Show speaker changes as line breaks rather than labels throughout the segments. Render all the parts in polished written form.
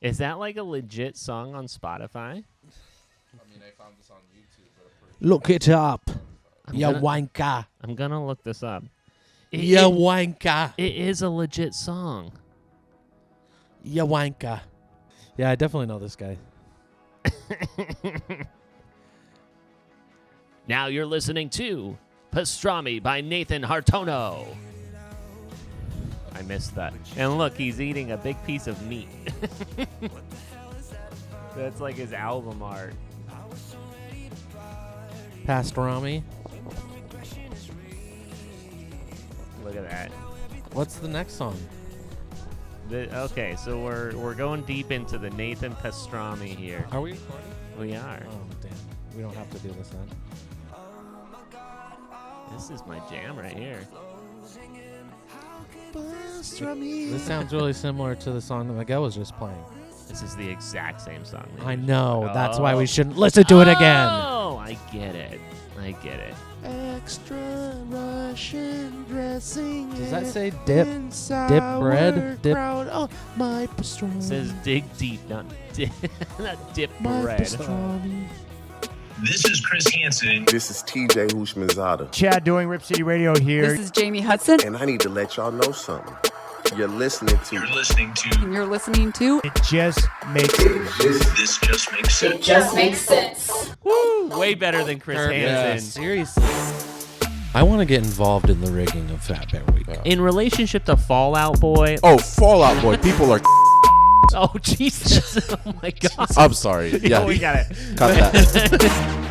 Is that like a legit song on Spotify?
I mean, I found this on YouTube. But
Look it up.
gonna-
wanker.
I'm going to look this up.
Ya wanker.
It is a legit song.
Ya wanker. Yeah, I definitely know this guy.
Now you're listening to Pastrami by Nathan Hartono. I missed that. And look, he's eating a big piece of meat. That's like his album art.
Pastrami.
Look at that.
What's the next song?
Okay, so we're going deep into the Nathan Pastrami here.
Are we recording?
We are.
Oh, damn. We don't have to do this then.
This is my jam right here.
This sounds really similar to the song that Miguel was just playing.
This is the exact same song.
I know. That's why we shouldn't listen to it again.
Oh, I get it. I get it.
Extra Russian dressing.
Does that say dip? Dip bread? Dip.
Oh, my pastrami.
It says dig deep, not not dip
my
bread.
pastrami.
This is Chris Hansen.
This is TJ Hushmanzada.
Chad doing Rip City Radio here.
This is Jamie Hudson.
And I need to let y'all know something. You're listening to...
You're listening to...
And you're listening to
It just makes
This Just Makes Sense.
It Just Makes Sense.
Woo! Way better than Chris Hansen.
Seriously. I want to get involved in the rigging of Fat Bear Week.
In relationship to Fallout Boy.
Oh, Fallout Boy. People are...
Oh, Jesus. Oh, my God.
I'm sorry. Yeah,
we got it.
cut that.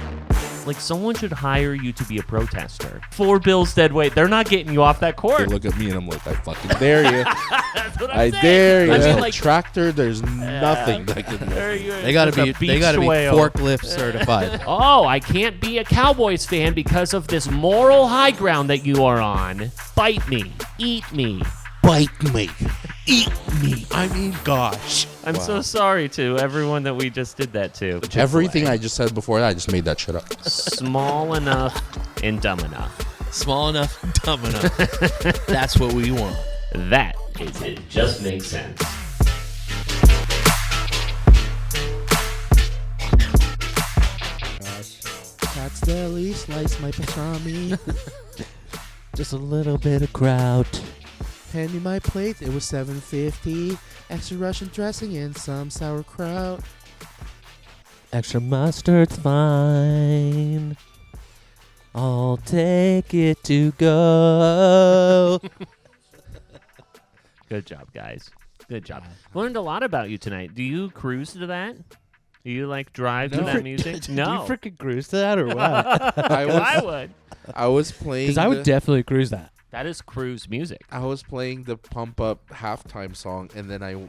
Like, someone should hire you to be a protester. 4 bills dead weight. They're not getting you off that
They
court.
look at me and I'm like, I fucking dare you.
That's what I'm
I
saying.
dare you.
I mean,
A
like,
tractor, there's nothing that can do.
They gotta be forklift certified.
Oh, I can't be a Cowboys fan because of this moral high ground that you are on. Bite me. Eat me.
Bite me. Eat me. I mean, gosh.
I'm so sorry to everyone that we just did that to.
Everything I just said before that, I just made that shit up.
Small enough and dumb enough.
Small enough, dumb enough. That's what we want.
That is It Just Makes Sense.
That's deli. Slice my pastrami.
Just a little bit of kraut.
Hand me my plate. It was $7.50. Extra Russian dressing and some sauerkraut.
Extra mustard's fine. I'll take it to go.
Good job, guys. Good job. Learned a lot about you tonight. Do you cruise to that? Do you like drive to that music?
Do
No.
you freaking cruise to that or what?
I would.
I was playing...
Because I would definitely cruise that.
That is cruise music.
I was playing the Pump Up halftime song, and then I'm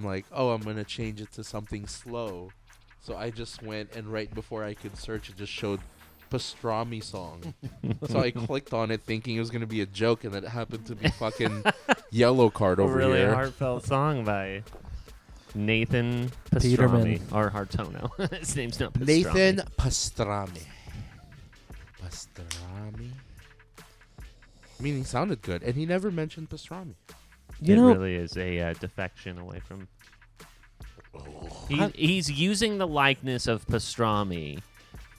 like, oh, I'm going to change it to something slow. So I just went, and right before I could search, it just showed Pastrami song. So I clicked on it thinking it was going to be a joke, and it happened to be fucking Yellow Card over
really
here.
heartfelt song by Nathan Pastrami.
Peterman.
Or Hartono. His name's not Pastrami.
Nathan Pastrami.
Pastrami? I mean, he sounded good, and he never mentioned pastrami.
You
it
know,
really is a defection away from... He's using the likeness of Pastrami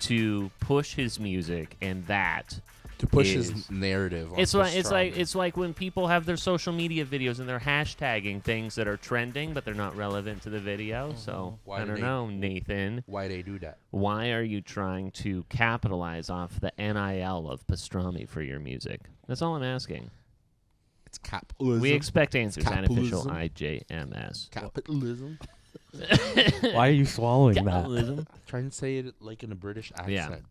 to push his music, and that
To push
is-
his narrative on
it's
pastrami.
like when people have their social media videos and they're hashtagging things that are trending, but they're not relevant to the video. So
Why
I
do
don't
they-
know, Nathan.
Why they do that?
Why are you trying to capitalize off the NIL of Pastrami for your music? That's all I'm asking.
It's capitalism.
We expect answers at official
Capitalism.
IJMS.
Capitalism.
why are you swallowing that?
Capitalism.
Try and say it like in a British accent.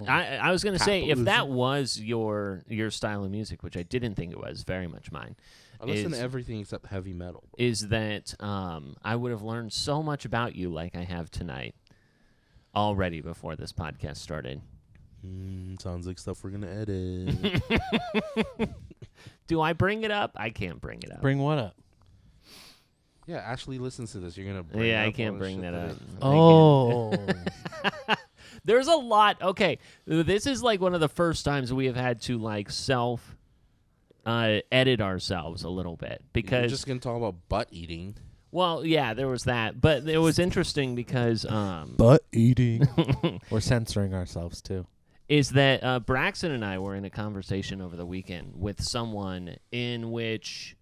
I was going to say, if that
Capitalism.
was your style of music, which I didn't think it was, very much mine,
I listen
is-
to everything except heavy metal.
is that I would have learned so much about you like I have tonight already before this podcast started.
Sounds like stuff we're gonna edit.
Do I bring it up? I can't bring it up.
Bring what up?
Yeah, Ashley listens to this. You're gonna. Bring
Yeah, I
up
can't
all the
bring
shit
that up.
Oh.
There's a lot. Okay, this is like one of the first times we have had to like self edit ourselves a little bit
You're
because
just gonna talk about butt eating.
Well, yeah, there was that, but it was interesting because
Butt eating. We're censoring ourselves too.
is that Braxton and I were in a conversation over the weekend with someone in which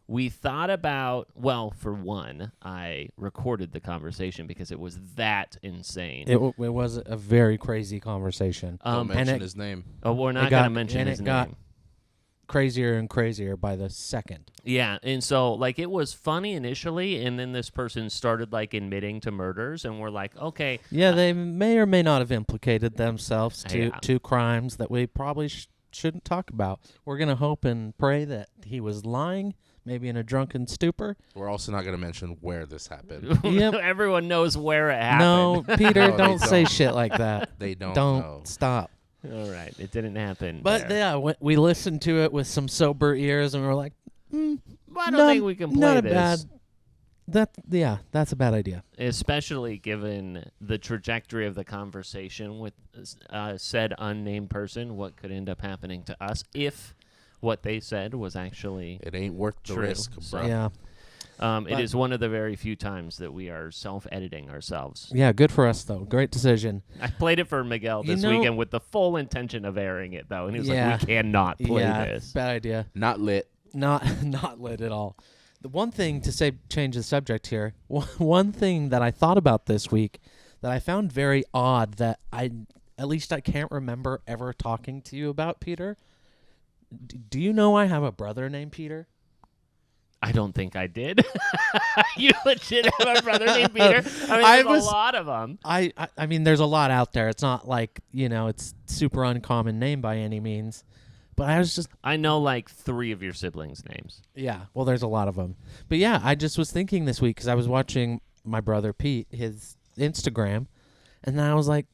we thought about, well, for one, I recorded the conversation because it was that insane.
It was a very crazy conversation.
Don't
and
mention
it-
his name.
Oh, we're not going to mention his
it
name.
got crazier and crazier by the second.
Yeah, and so, like, it was funny initially, and then this person started, like, admitting to murders, and we're like, okay.
Yeah, they may or may not have implicated themselves
Yeah.
to crimes that we probably shouldn't talk about. We're going to hope and pray that he was lying, maybe in a drunken stupor.
We're also not going to mention where this happened.
Yep.
Everyone knows where it happened.
No, Peter,
No, they
don't say
don't.
shit like that.
They don't
Don't
know.
stop.
All right, it didn't happen.
But
there.
yeah, we listened to it with some sober ears, and we were like,
Well, I don't think we can play
not
this.
That's a bad idea.
Especially given the trajectory of the conversation with said unnamed person, what could end up happening to us if what they said was actually
It ain't worth the
True.
risk, bro.
Yeah.
it is one of the very few times that we are self-editing ourselves.
Yeah, good for us, though. Great decision.
I played it for Miguel
You
this
know-
weekend with the full intention of airing it, though, and he was
Yeah.
like, we cannot play
yeah,
this.
bad idea.
Not lit.
Not lit at all. The one thing to say, change the subject here. One thing that I thought about this week that I found very odd that at least I can't remember ever talking to you about, Peter. Do you know I have a brother named Peter?
I don't think I did. You legit have a brother named Peter? I mean, there's a lot of them.
I mean, there's a lot out there. It's not like, it's super uncommon name by any means. But I was just,
I know like 3 of your siblings' names.
yeah, well, there's a lot of them. But yeah, I just was thinking this week because I was watching my brother Pete, his Instagram, and then I was like,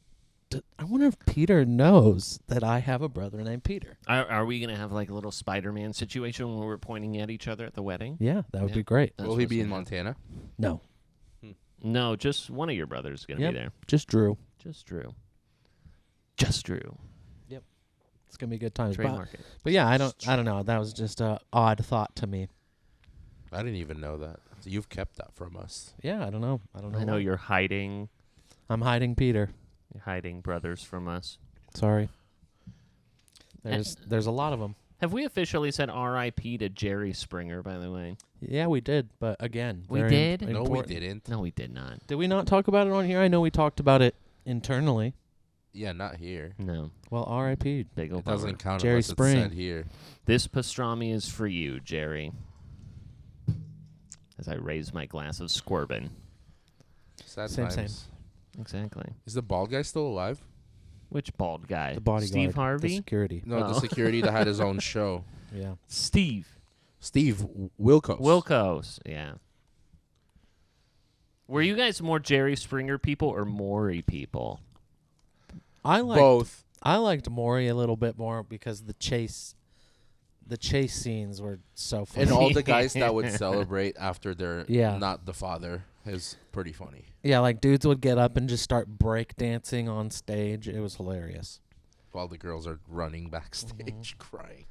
I wonder if Peter knows that I have a brother named Peter.
Are we going to have like a little Spider-Man situation where we're pointing at each other at the wedding?
Yeah, that would
Yeah.
be great.
That's
Will he
what's
be in
gonna happen.
Montana?
No,
No, just one of your brothers is going to
Yep.
be there.
just Drew.
Just Drew. Just Drew.
It's gonna be good times.
Trademark it.
But yeah, I don't know. That was just a odd thought to me.
I didn't even know that. So you've kept that from us.
Yeah, I don't know.
I know
why.
you're hiding
I'm hiding Peter.
brothers from us.
Sorry. There's a lot of them.
Have we officially said R.I.P. to Jerry Springer, by the way?
Yeah, we did. But again,
We
very
did?
No, we
important.
didn't.
No, we did not.
Did we not talk about it on here? I know we talked about it internally.
Yeah, not here.
No.
Well, R.I.P.
Big
It
old
doesn't
bummer.
count
Jerry
unless
Spring.
it's said here.
This pastrami is for you, Jerry. As I raise my glass of squirbin.
Sad
Same,
times.
Exactly.
Is the bald guy still alive?
Which bald guy?
The bodyguard.
Steve
The
Harvey?
security.
No,
Oh.
the security that had his own show.
Yeah.
Steve.
Steve Wilkos.
Wilkos, yeah. Were you guys more Jerry Springer people or Maury people?
Both.
I liked Maury a little bit more because the chase scenes were so funny.
And all the guys that would celebrate after they're
Yeah.
not the father is pretty funny.
Yeah, like dudes would get up and just start break dancing on stage. It was hilarious.
While the girls are running backstage crying.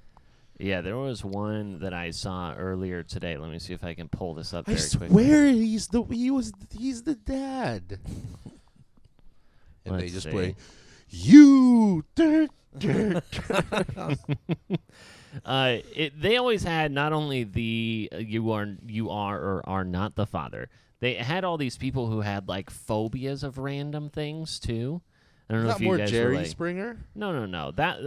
Yeah, there was one that I saw earlier today. Let me see if I can pull this up
I
very quickly.
swear he's the dad. And they
Let's
just
see.
play you.
They always had not only the you are or are not the father. They had all these people who had like phobias of random things too. I don't
Is
know
that
if you
more
guys
Jerry
were like,
Springer?
No. That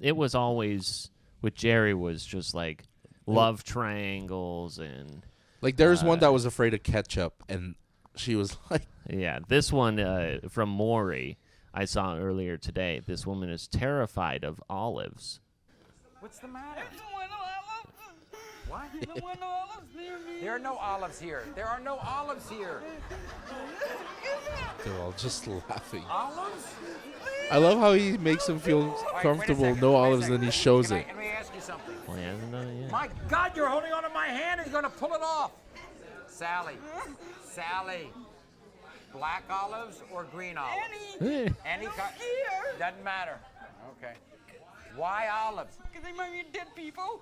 it was always with Jerry was just like love triangles and
Like there was one that was afraid of ketchup, and she was like,
yeah. This one from Maury I saw earlier today. This woman is terrified of olives.
What's the matter? What? There are no olives here. There are no olives here.
they're all just laughing.
Olives?
I love how he makes him feel
All right, wait a
comfortable.
second,
No
wait a
olives,
second.
then he shows
Can
it.
Let me ask you something.
Well, he hasn't done it yet.
My God, you're holding onto my hand and you're going to pull it off. Sally. Black olives or green olives? Any kind. Doesn't matter. Okay. Why olives?
Because they remind me of dead people.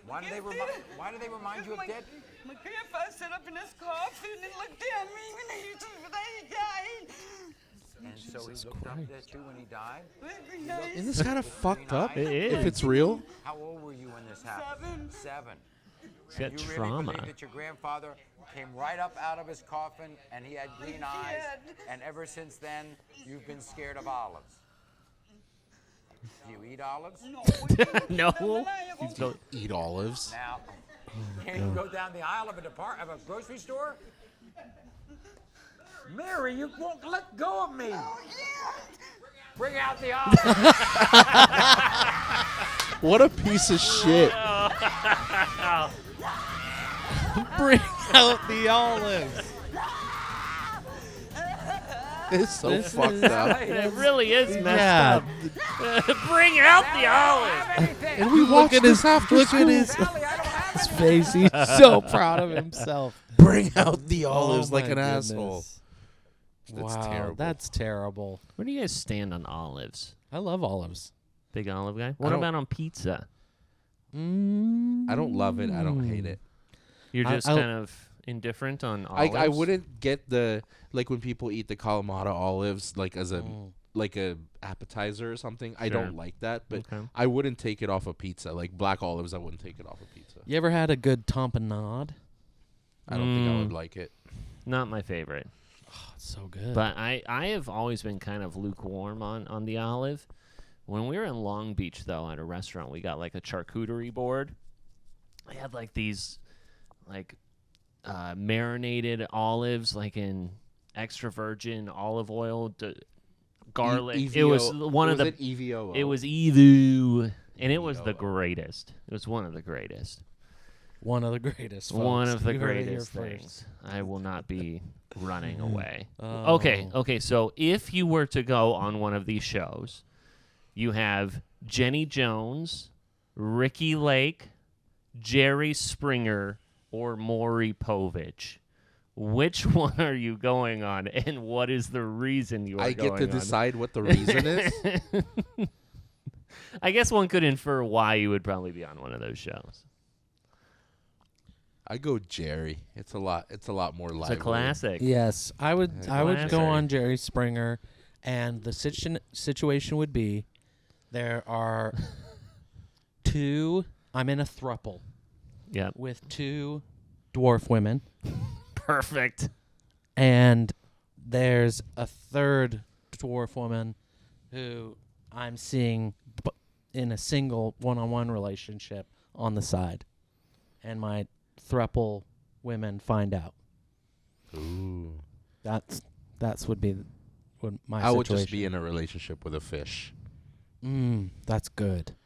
Why do they remind you of dead?
My grandpa sat up in his coffin and looked at me when he died.
And so he looked up at you when he died?
Every night.
Isn't this kind of fucked up?
It is.
If it's real.
How old were you when this happened? 7.
He's got
You really
trauma.
believe that your grandfather came right up out of his coffin and he had green eyes, and ever since then you've been scared of olives? Do you eat olives?
No. He's built-
Eat olives.
Now, can you go down the aisle of a grocery store? Mary, you won't let go of me. Bring out the olives.
What a piece of shit.
Bring out the olives.
It's so
This
fucked
is-
up.
It really is messed
Yeah.
up. Bring out the olive.
And we watched this after
Look
school.
at his face. He's so proud of himself.
Bring out the olives
Oh
like
my
an
goodness.
asshole. That's
Wow,
terrible.
that's terrible.
Where do you guys stand on olives?
I love olives.
Big olive guy? What
don't-
about on pizza?
I don't love it. I don't hate it.
You're
I-
just
I-
kind of indifferent on olives?
I wouldn't get the like when people eat the Kalamata olives like as a like a appetizer or something. I
Sure.
don't like that, but
Okay.
I wouldn't take it off a pizza. Like black olives, I wouldn't take it off a pizza.
You ever had a good tamponade?
I don't think I would like it.
Not my favorite.
Oh, it's so good.
But I have always been kind of lukewarm on the olive. When we were in Long Beach, though, at a restaurant, we got like a charcuterie board. They had like these like marinated olives, like in extra virgin olive oil, garlic. It was one of the.
It EVO.
It was Evu, and it was the greatest. It was one of the greatest.
One of the greatest.
One
folks.
of the
You heard it here
greatest
first.
things. I will not be running away.
Oh.
Okay. So if you were to go on one of these shows, you have Jenny Jones, Ricky Lake, Jerry Springer, or Maury Povich. Which one are you going on, and what is the reason you are
I
going
get to
on?
decide what the reason is.
I guess one could infer why you would probably be on one of those shows.
I go Jerry. It's a lot more lively.
It's a classic.
Yes, I would.
Yeah.
I would
Classic.
go on Jerry Springer, and the situation would be, there are two. I'm in a throuple.
Yep.
With two dwarf women,
Perfect.
and there's a third dwarf woman who I'm seeing in a single one-on-one relationship on the side, and my throuple women find out.
Ooh.
That's would be what my
I
situation.
would just be in a relationship with a fish.
That's good.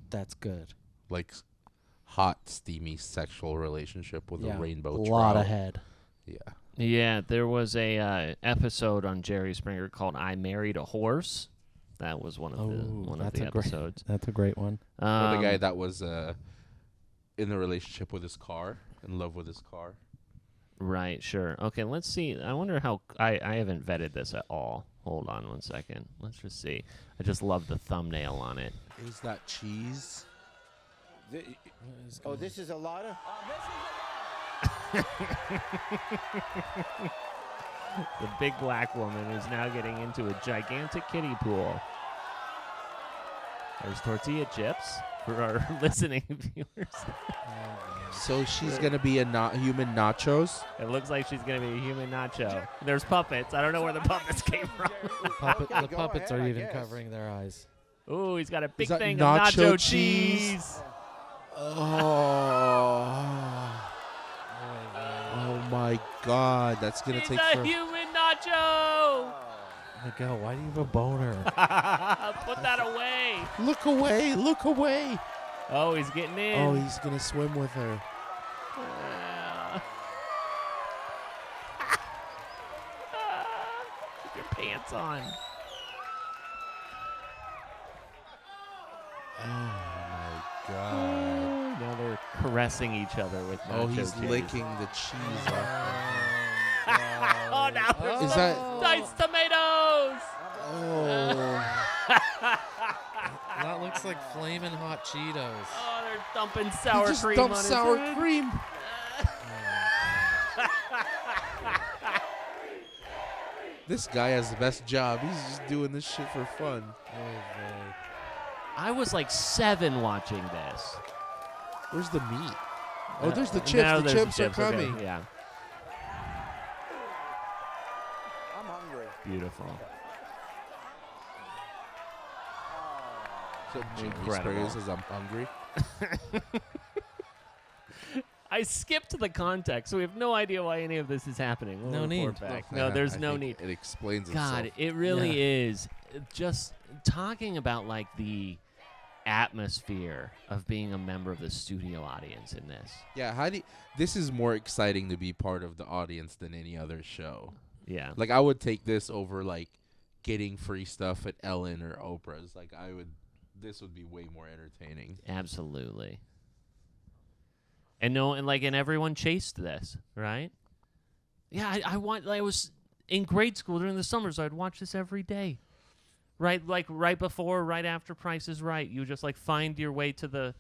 That's good.
Like hot, steamy sexual relationship with a rainbow trout.
A lot of head.
Yeah.
Yeah, there was a episode on Jerry Springer called "I Married a Horse." That was one of the episodes.
That's a great one.
Or the guy that was in a relationship with his car, in love with his car.
Right, sure. Okay, let's see. I wonder how I haven't vetted this at all. Hold on one second. Let's just see. I just love the thumbnail on it.
Is that cheese?
Oh, this is a lotta?
The big black woman is now getting into a gigantic kiddie pool. There's tortilla chips for our listening viewers.
So she's going to be a human nachos?
It looks like she's going to be a human nacho. There's puppets. I don't know where the puppets came from.
The puppets are even covering their eyes.
Ooh, he's got a big
that
thing of
nacho
nacho cheese.
Oh my God, that's gonna
She's
take
a
for.
human nacho.
Miguel, why do you have a boner?
Put that away.
Look away! Look away!
Oh, he's getting in.
Oh, he's gonna swim with her.
Keep your pants on.
Oh my God.
Now they're caressing each other with nacho
Oh, he's
cheese.
licking the cheese off.
Oh, now there's
Is that?
diced tomatoes.
Oh.
That looks like flaming hot Cheetos.
Oh, they're dumping sour
He just
cream
dumped
on his
sour
head.
cream. This guy has the best job. He's just doing this shit for fun.
I was like 7 watching this.
Where's the meat? Oh, there's the chips.
No,
the
there's
chips are coming.
Okay, yeah.
I'm hungry.
Beautiful.
So Jerry
Incredible.
Springer says I'm hungry.
I skipped the context, so we have no idea why any of this is happening. We'll
No need.
report back.
No,
No, there's
I
no
think
need.
It explains
God,
itself.
it really is. Just talking about like the atmosphere of being a member of the studio audience in this.
Yeah, this is more exciting to be part of the audience than any other show.
Yeah.
Like I would take this over like getting free stuff at Ellen or Oprah's. Like this would be way more entertaining.
Absolutely. And everyone chased this, right? Yeah, I was in grade school during the summers. I'd watch this every day, right? Like right before, right after Price is Right. You just like find your way to the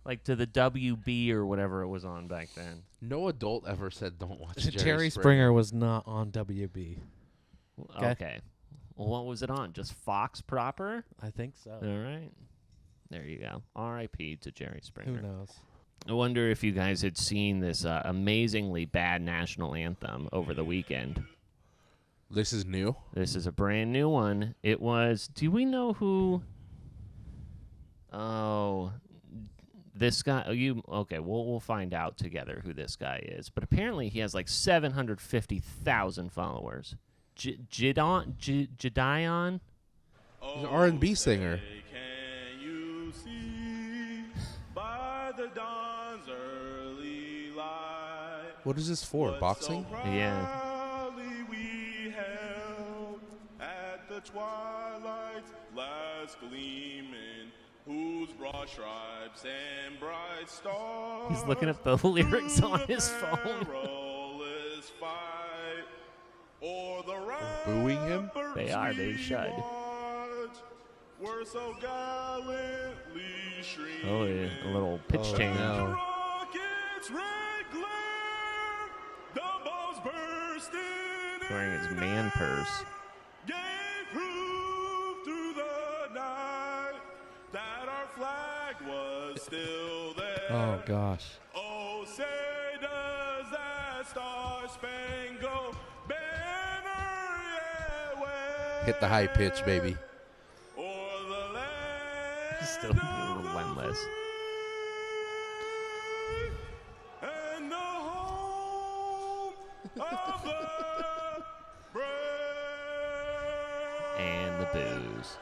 WB or whatever it was on back then.
No adult ever said don't watch
Jerry Springer was not on WB.
Okay. Well, what was it on? Just Fox proper?
I think so.
All right. There you go. R.I.P. to Jerry Springer.
Who knows?
I wonder if you guys had seen this amazingly bad national anthem over the weekend.
This is new?
This is a brand new one. It was, do we know who? Oh, this guy. Okay, we'll find out together who this guy is. But apparently he has like 750,000 followers. Gideon?
He's an R&B singer. What is this for? Boxing?
Yeah.
At the twilight's last gleaming, whose broad stripes and bright stars.
He's looking up the lyrics on his phone.
Booing him?
They are. They should.
Were so gallantly streaming.
Oh, yeah. A little pitch change.
No.
Wearing his man purse.
Gave proof through the night that our flag was still there.
Oh, gosh.
Oh, say does that star-spangled banner yet wave?
Hit the high pitch, baby.
O'er the land
Still relentless.
and the home of the
And the booze.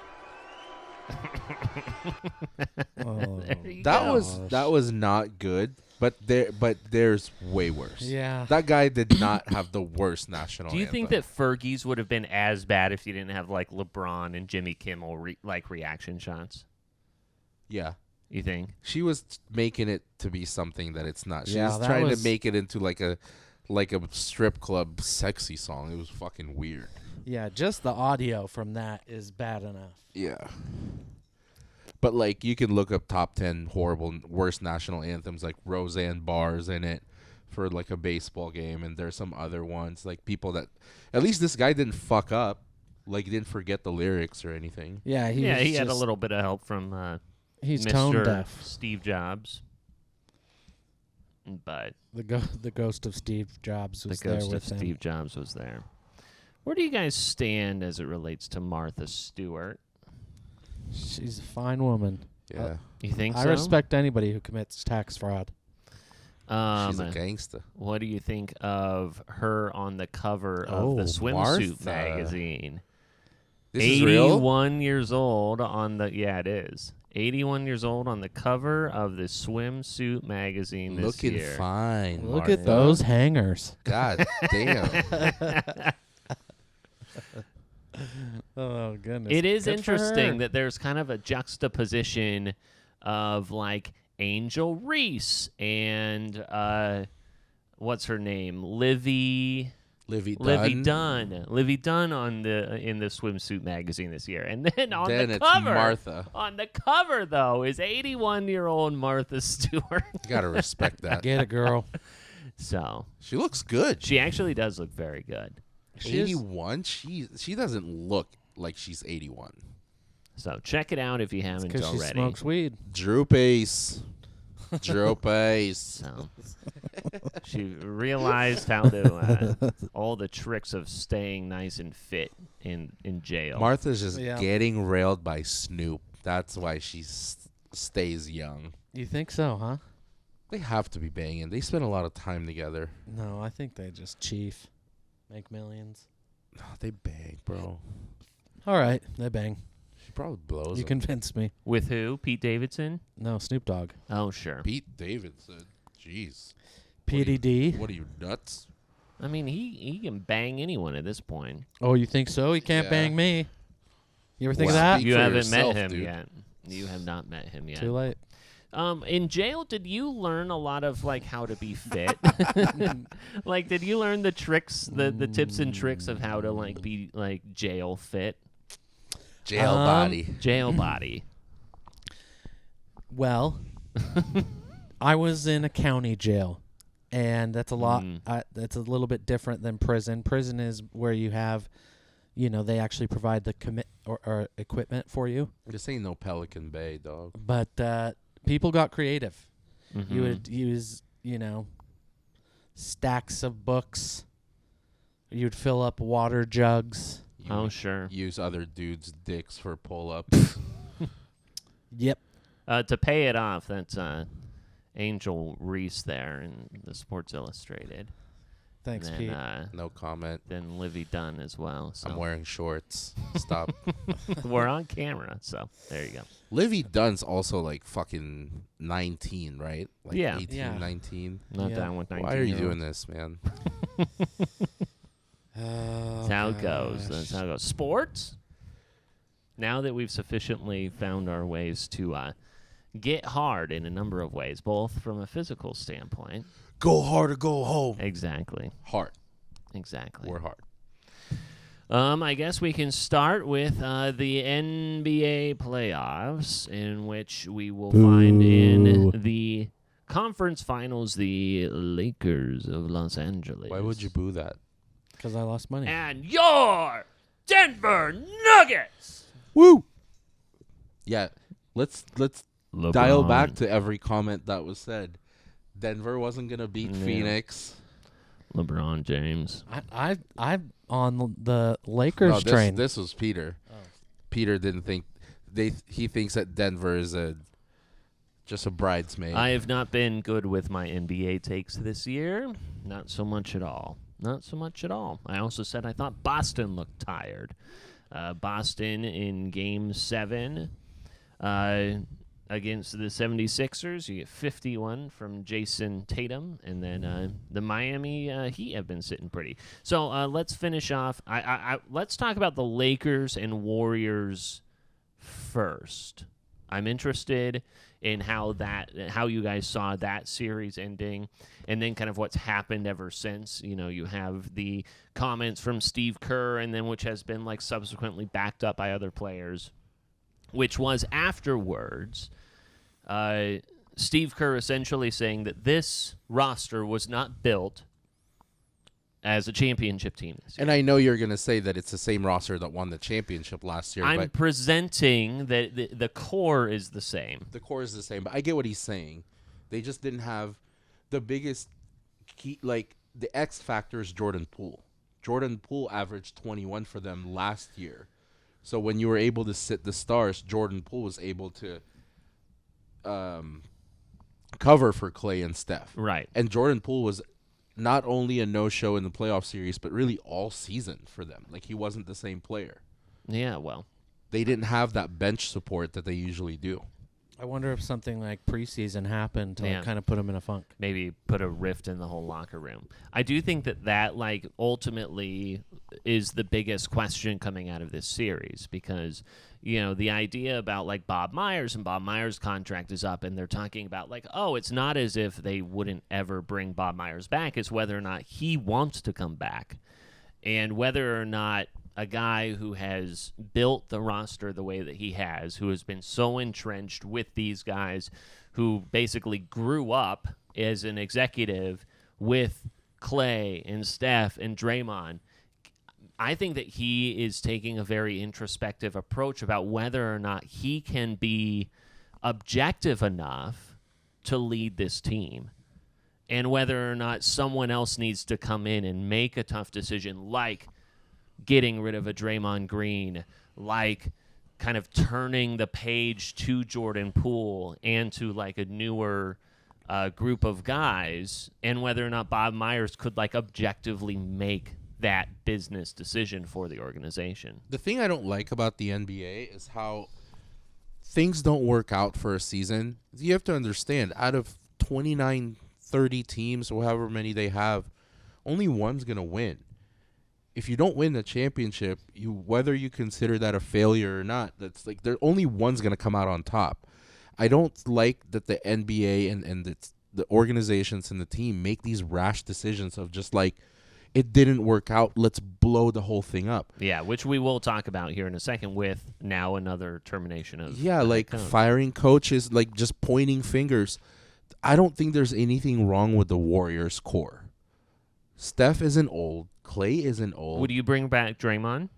Oh,
There you
That
go.
was not good, but there's way worse.
Yeah.
That guy did not have the worst national
Do you
anthem.
think that Fergie's would have been as bad if you didn't have like LeBron and Jimmy Kimmel reaction shots?
Yeah.
You think?
She was making it to be something that it's not. She
Yeah,
was
that
trying
was-
to make it into like a strip club sexy song. It was fucking weird.
Yeah, just the audio from that is bad enough.
Yeah. But like you can look up top 10 horrible worst national anthems like Roseanne Barr's in it for like a baseball game, and there's some other ones like people that at least this guy didn't fuck up. Like he didn't forget the lyrics or anything.
Yeah, he
had a
just-
little bit of help from
He's
Mr.
tone deaf.
Steve Jobs. But
The ghost of Steve Jobs was
the
there
ghost
with
of
him.
Steve Jobs was there. Where do you guys stand as it relates to Martha Stewart?
She's a fine woman.
Yeah.
You think
I
so?
respect anybody who commits tax fraud.
She's a gangster.
What do you think of her on the cover of the
Oh,
Swimsuit
Martha.
Magazine?
This is real?
81 years old on the it is. 81 years old on the cover of the Swimsuit Magazine this
Looking
year.
fine.
Look
Martha.
at those hangers.
God damn.
Oh, goodness.
It is
Good for
interesting
her.
that there's kind of a juxtaposition of like Angel Reese and what's her name? Livy Dunn on in the Swimsuit Magazine this year. And then on
Then
the
it's
cover
Martha.
On the cover though is 81-year-old Martha Stewart.
You gotta respect that.
Get it, girl.
So
She looks good.
she actually does look very good.
81. She doesn't look like she's 81.
So check it out if you haven't
Because she
already.
smokes weed.
Droop Ace. Droop Ace.
So she realized how to all the tricks of staying nice and fit in jail.
Martha's just
Yeah.
getting railed by Snoop. That's why she stays young.
You think so, huh?
They have to be banging. They spend a lot of time together.
No, I think they just chief. Make millions.
No, they bang, bro.
All right, they bang.
She probably blows
You
him.
convinced me.
With who? Pete Davidson?
No, Snoop Dogg.
Oh, sure.
Pete Davidson. Jeez.
PDD.
What are you, nuts?
I mean, he can bang anyone at this point.
Oh, you think so? He can't
Yeah.
bang me. You ever think of
Wow.
that?
Speak
You
for
haven't
yourself,
met him
dude.
yet. You have not met him yet.
Too late.
In jail, did you learn a lot of like how to be fit? Like, did you learn the tricks, the tips and tricks of how to like be like jail fit,
Jail body.
jail body?
Well, I was in a county jail, and that's a lot. That's a little bit different than prison. Prison is where you have, they actually provide the or equipment for you.
This ain't no Pelican Bay, dog.
But people got creative.
Mm-hmm.
You would use, stacks of books. You'd fill up water jugs.
Oh, sure.
Use other dudes' dicks for pull-ups.
Yep.
To pay it off, that's Angel Reese there in the Sports Illustrated.
Thanks,
and
Pete.
then,
No comment.
Then Livy Dunn as well. So
I'm wearing shorts. Stop.
we're on camera, so there you go.
Livy Dunn's also like fucking 19, right? Like
Yeah.
18,
Yeah.
19.
Not
Yeah.
down with 19.
Why are you doing this, man?
That's how it goes. That's how it goes. Sports. Now that we've sufficiently found our ways to get hard in a number of ways, both from a physical standpoint.
Go hard or go home.
Exactly.
Hard.
Exactly.
We're hard.
I guess we can start with the NBA playoffs, in which we will find in the conference finals the Lakers of Los Angeles.
Why would you boo that?
Because I lost money.
And your Denver Nuggets.
Woo! Yeah, let's
LeBron.
dial back to every comment that was said. Denver wasn't gonna beat
Yeah.
Phoenix.
LeBron James.
I'm on the Lakers
No,
train.
this was Peter. Peter didn't think he thinks that Denver is just a bridesmaid.
I have not been good with my NBA takes this year. Not so much at all. Not so much at all. I also said I thought Boston looked tired. Boston in Game 7 against the 76ers. You get 51 from Jason Tatum. And then the Miami Heat have been sitting pretty. So let's finish off. Let's talk about the Lakers and Warriors first. I'm interested in how you guys saw that series ending, and then kind of what's happened ever since. You have the comments from Steve Kerr, and then which has been like subsequently backed up by other players, which was afterwards Steve Kerr essentially saying that this roster was not built as a championship team this year.
And I know you're going to say that it's the same roster that won the championship last year.
I'm
but
presenting that the core is the same.
the core is the same, but I get what he's saying. They just didn't have the biggest key, like the X factor is Jordan Poole. Jordan Poole averaged 21 for them last year. So when you were able to sit the stars, Jordan Poole was able to cover for Clay and Steph.
Right.
And Jordan Poole was not only a no-show in the playoff series, but really all season for them. Like, he wasn't the same player.
Yeah, well.
They didn't have that bench support that they usually do.
I wonder if something like preseason happened to kind of put them in a funk.
Maybe put a rift in the whole locker room. I do think that like ultimately is the biggest question coming out of this series, because the idea about like Bob Myers contract is up, and they're talking about like, oh, it's not as if they wouldn't ever bring Bob Myers back. It's whether or not he wants to come back, and whether or not a guy who has built the roster the way that he has, who has been so entrenched with these guys, who basically grew up as an executive with Clay and Steph and Draymond, I think that he is taking a very introspective approach about whether or not he can be objective enough to lead this team, and whether or not someone else needs to come in and make a tough decision, like getting rid of a Draymond Green, like kind of turning the page to Jordan Poole and to like a newer group of guys, and whether or not Bob Myers could like objectively make that business decision for the organization.
The thing I don't like about the NBA is how things don't work out for a season. You have to understand, out of 29, 30 teams, or however many they have, only one's going to win. If you don't win the championship, whether you consider that a failure or not, that's like only one's going to come out on top. I don't like that the NBA and the organizations and the team make these rash decisions of just like, it didn't work out, let's blow the whole thing up.
Yeah, which we will talk about here in a second with now another termination of
like
coach.
Firing coaches, like just pointing fingers. I don't think there's anything wrong with the Warriors core. Steph isn't old. Clay isn't old.
Would you bring back Draymond?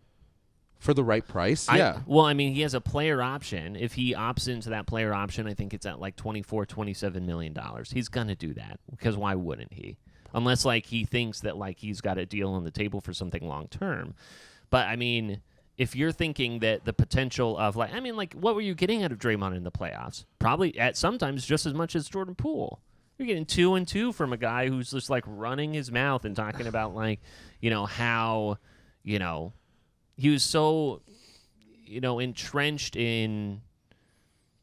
For the right price?
Well, I mean, he has a player option. If he opts into that player option, I think it's at like $24, $27 million. He's going to do that, because why wouldn't he? Unless like he thinks that like he's got a deal on the table for something long term. But I mean, if you're thinking that the potential of like, I mean, like what were you getting out of Draymond in the playoffs? Probably at sometimes just as much as Jordan Poole. You're getting 2 and 2 from a guy who's just like running his mouth and talking about like, how, he was so, entrenched in,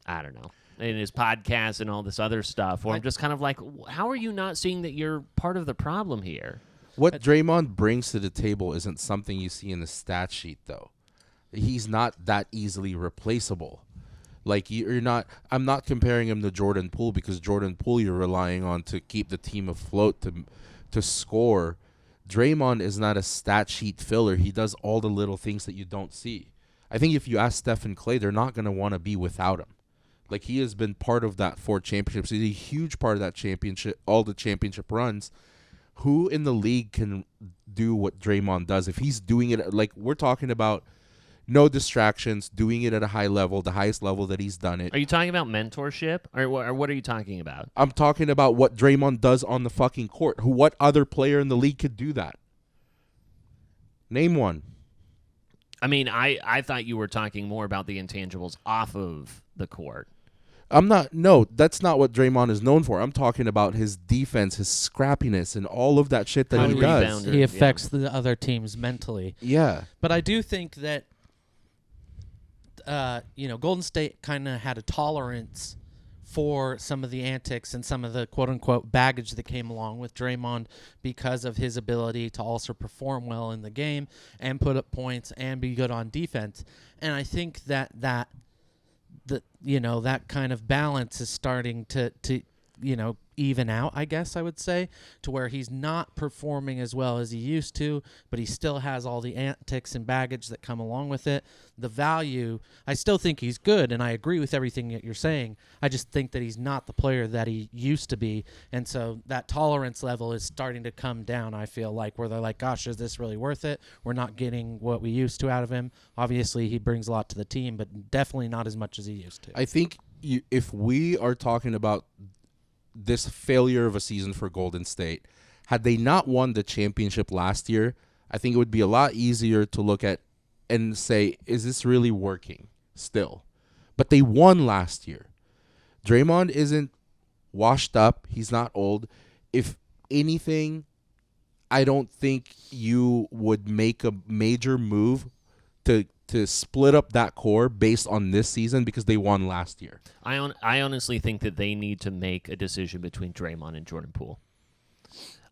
I don't know, in his podcast and all this other stuff, where I'm just kind of like, how are you not seeing that you're part of the problem here?
What Draymond brings to the table isn't something you see in the stat sheet, though. He's not that easily replaceable. Like, I'm not comparing him to Jordan Poole, because Jordan Poole you're relying on to keep the team afloat, to score. Draymond is not a stat sheet filler. He does all the little things that you don't see. I think if you ask Steph and Clay, they're not going to want to be without him. Like, he has been part of that 4 championships. He's a huge part of that championship, all the championship runs. Who in the league can do what Draymond does? If he's doing it, like, we're talking about no distractions, doing it at a high level, the highest level that he's done it.
Are you talking about mentorship? Or what are you talking about?
I'm talking about what Draymond does on the fucking court. What other player in the league could do that? Name one.
I mean, I thought you were talking more about the intangibles off of the court.
No, that's not what Draymond is known for. I'm talking about his defense, his scrappiness, and all of that shit that he does.
He affects the other teams mentally.
Yeah.
But I do think that, Golden State kind of had a tolerance for some of the antics and some of the quote-unquote baggage that came along with Draymond, because of his ability to also perform well in the game and put up points and be good on defense. And I think that kind of balance is starting to even out, I guess I would say, to where he's not performing as well as he used to, but he still has all the antics and baggage that come along with it. The value, I still think he's good, and I agree with everything that you're saying. I just think that he's not the player that he used to be, and so that tolerance level is starting to come down, I feel like, where they're like, gosh, is this really worth it? We're not getting what we used to out of him. Obviously, he brings a lot to the team, but definitely not as much as he used to.
I think if we are talking about this failure of a season for Golden State, had they not won the championship last year, I think it would be a lot easier to look at and say, is this really working still? But they won last year. Draymond isn't washed up. He's not old. If anything, I don't think you would make a major move to split up that core based on this season, because they won last year.
I honestly think that they need to make a decision between Draymond and Jordan Poole.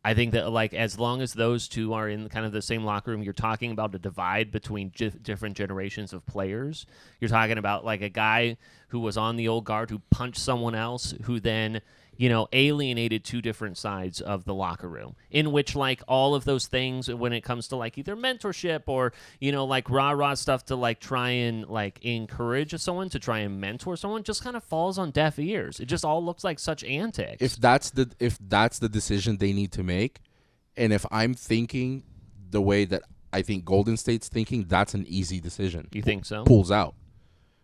I think that, like, as long as those two are in kind of the same locker room, you're talking about a divide between different generations of players. You're talking about, like, a guy who was on the old guard who punched someone else, who then alienated two different sides of the locker room, in which like all of those things when it comes to like either mentorship or, like rah-rah stuff to like try and like encourage someone to try and mentor someone just kind of falls on deaf ears. It just all looks like such antics.
If that's the decision they need to make, and if I'm thinking the way that I think Golden State's thinking, that's an easy decision.
You think so?
Pulls out.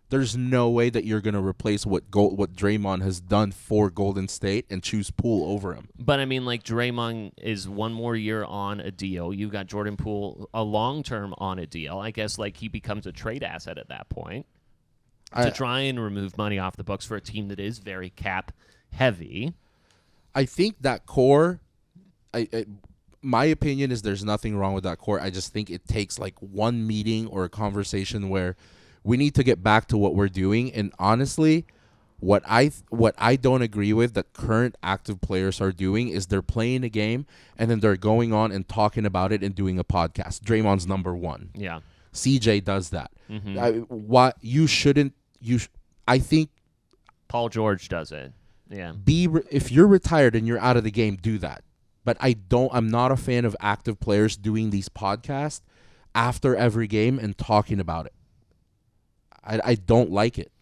There's no way that you're going to replace what Draymond has done for Golden State and choose Poole over him.
But, I mean, like, Draymond is one more year on a deal. You've got Jordan Poole a long-term on a deal. I guess, like, he becomes a trade asset at that point to try and remove money off the books for a team that is very cap-heavy.
I think that core, my opinion is there's nothing wrong with that core. I just think it takes, like, one meeting or a conversation where we need to get back to what we're doing. And honestly, what I don't agree with that current active players are doing is they're playing a game and then they're going on and talking about it and doing a podcast. Draymond's number one.
Yeah.
CJ does that.
Mm-hmm.
I think
Paul George does it. Yeah.
If you're retired and you're out of the game, do that. But I'm not a fan of active players doing these podcasts after every game and talking about it. I don't like it.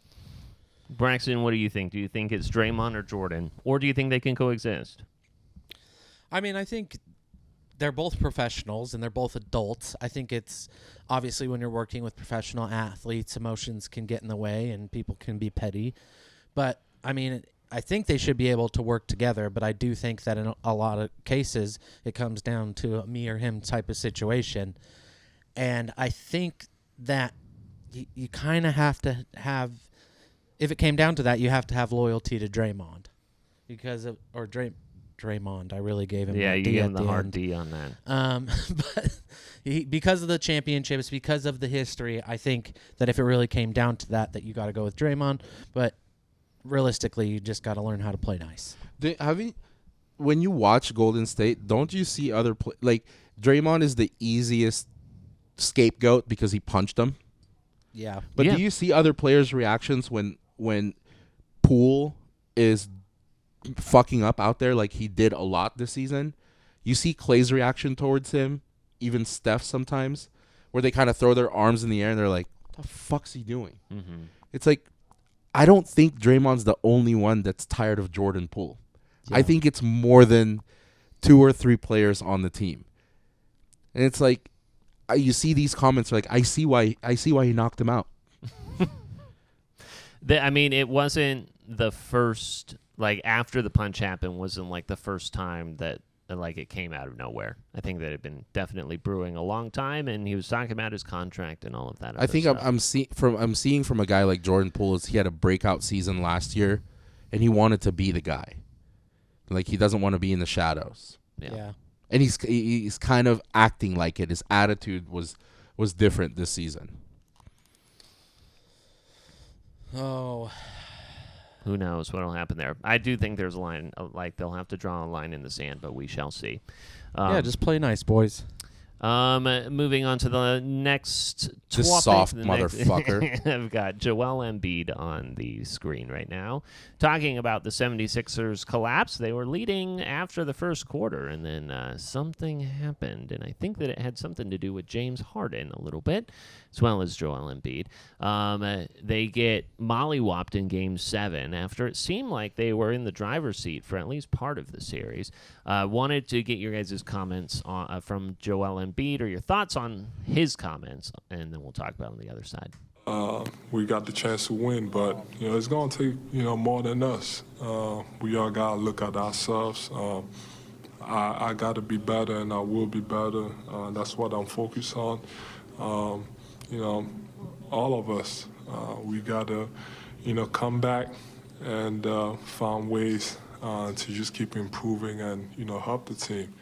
Braxton, what do you think? Do you think it's Draymond or Jordan? Or do you think they can coexist?
I mean, I think they're both professionals and they're both adults. I think it's obviously when you're working with professional athletes, emotions can get in the way and people can be petty. But, I mean, I think they should be able to work together, but I do think that in a lot of cases it comes down to a me or him type of situation. And I think that you kind of have to have, if it came down to that, you have to have loyalty to Draymond Draymond. I really gave him
you
D
gave
at
him the
the
hard
end.
D on that.
But because of the championships, because of the history, I think that if it really came down to that you got to go with Draymond. But realistically, you just got to learn how to play nice.
When you watch Golden State, don't you see other like Draymond is the easiest scapegoat because he punched him?
Yeah.
But do you see other players' reactions when Poole is fucking up out there like he did a lot this season? You see Clay's reaction towards him, even Steph sometimes, where they kind of throw their arms in the air and they're like, what the fuck's he doing?
Mm-hmm.
It's like, I don't think Draymond's the only one that's tired of Jordan Poole. Yeah. I think it's more than 2 or 3 players on the team. And it's like, you see these comments like, I see why he knocked him out.
I mean, it wasn't the first, like after the punch happened, wasn't like the first time that like it came out of nowhere. I think that it had been definitely brewing a long time, and he was talking about his contract and all of that.
I think I'm seeing from a guy like Jordan Poole is he had a breakout season last year, and he wanted to be the guy. Like he doesn't want to be in the shadows.
Yeah.
And he's kind of acting like it. His attitude was different this season.
Oh.
Who knows what will happen there? I do think there's a line, like they'll have to draw a line in the sand, but we shall see.
Just play nice, boys.
Moving on to the next
this
topic.
Soft motherfucker.
I've got Joel Embiid on the screen right now talking about the 76ers collapse. They were leading after the first quarter, and then something happened, and I think that it had something to do with James Harden a little bit, as well as Joel Embiid. They get mollywopped in Game 7 after it seemed like they were in the driver's seat for at least part of the series. Wanted to get your guys' comments from Joel Embiid or your thoughts on his comments, and then we'll talk about it on the other side.
We got the chance to win, but it's going to take more than us. We all got to look at ourselves. I got to be better, and I will be better. That's what I'm focused on. All of us, we got to come back and find ways to just keep improving and help the team.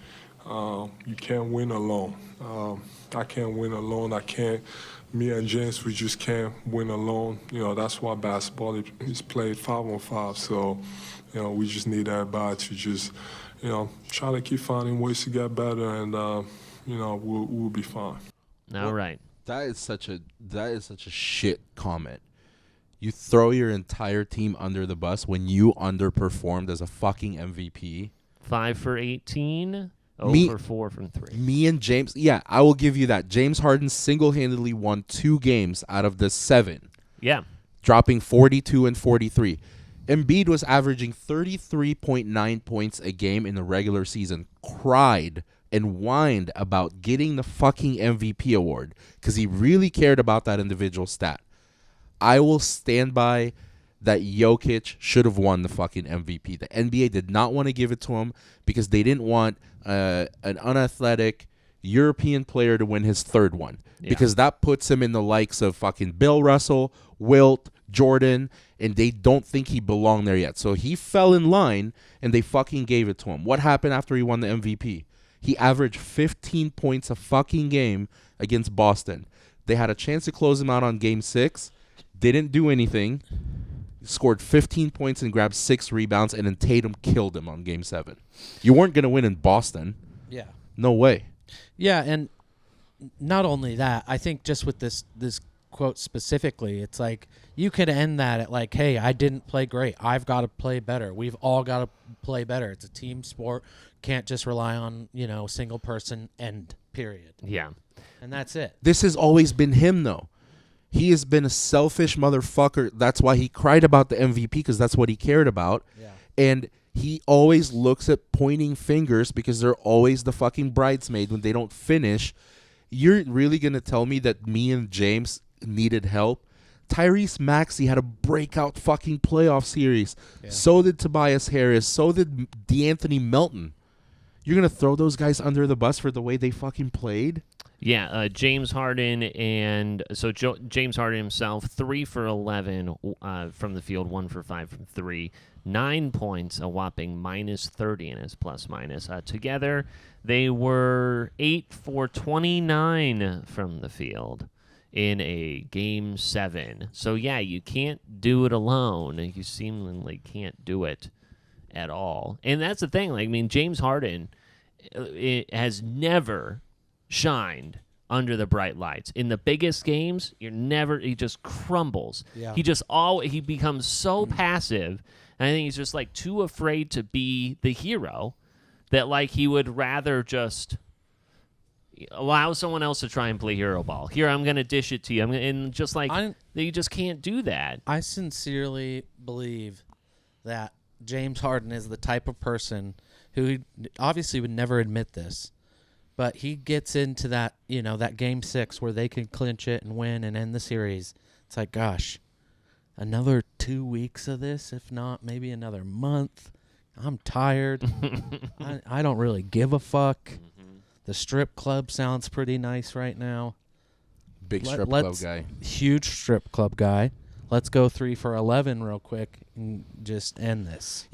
You can't win alone. I can't win alone. Me and James, we just can't win alone. That's why basketball is played 5-on-5. So, we just need everybody to just, try to keep finding ways to get better, and we'll be fine.
All right.
That is such a shit comment. You throw your entire team under the bus when you underperformed as a fucking MVP.
5 for 18, 0 for 4 from 3.
Me and James, yeah, I will give you that. James Harden single-handedly won 2 games out of the 7.
Yeah.
Dropping 42 and 43. Embiid was averaging 33.9 points a game in the regular season. Cried and whined about getting the fucking MVP award because he really cared about that individual stat. I will stand by that Jokic should have won the fucking MVP. The NBA did not want to give it to him because they didn't want an unathletic European player to win his 3rd one.
Yeah.
Because that puts him in the likes of fucking Bill Russell, Wilt, Jordan, and they don't think he belonged there yet. So he fell in line, and they fucking gave it to him. What happened after he won the MVP? He averaged 15 points a fucking game against Boston. They had a chance to close him out on Game 6. Didn't do anything. Scored 15 points and grabbed 6 rebounds, and then Tatum killed him on Game 7. You weren't going to win in Boston.
Yeah.
No way.
Yeah, and not only that, I think just with this quote specifically, it's like you could end that at like, hey, I didn't play great. I've got to play better. We've all got to play better. It's a team sport. Can't just rely on, single person end, period.
Yeah.
And that's it.
This has always been him, though. He has been a selfish motherfucker. That's why he cried about the MVP, because that's what he cared about.
Yeah.
And he always looks at pointing fingers because they're always the fucking bridesmaid when they don't finish. You're really going to tell me that me and James needed help? Tyrese Maxey had a breakout fucking playoff series. Yeah. So did Tobias Harris. So did DeAnthony Melton. You're going to throw those guys under the bus for the way they fucking played?
Yeah, James Harden James Harden himself, 3 for 11 from the field, 1 for 5 from 3, 9 points, a whopping minus 30 in his plus-minus. Together, they were 8 for 29 from the field in a Game 7. So, yeah, you can't do it alone. You seemingly can't do it at all. And that's the thing. James Harden has never shined under the bright lights. In the biggest games, he just crumbles.
Yeah.
He becomes so passive, and I think he's just too afraid to be the hero that he would rather just allow someone else to try and play hero ball. Here, I'm going to dish it to you. You just can't do that.
I sincerely believe that James Harden is the type of person who obviously would never admit this, but he gets into that, that Game 6 where they can clinch it and win and end the series. It's like, gosh, another 2 weeks of this, if not maybe another month. I'm tired. I don't really give a fuck. Mm-hmm. The strip club sounds pretty nice right now.
Big strip club guy.
Huge strip club guy. Let's go 3 for 11 real quick and just end this.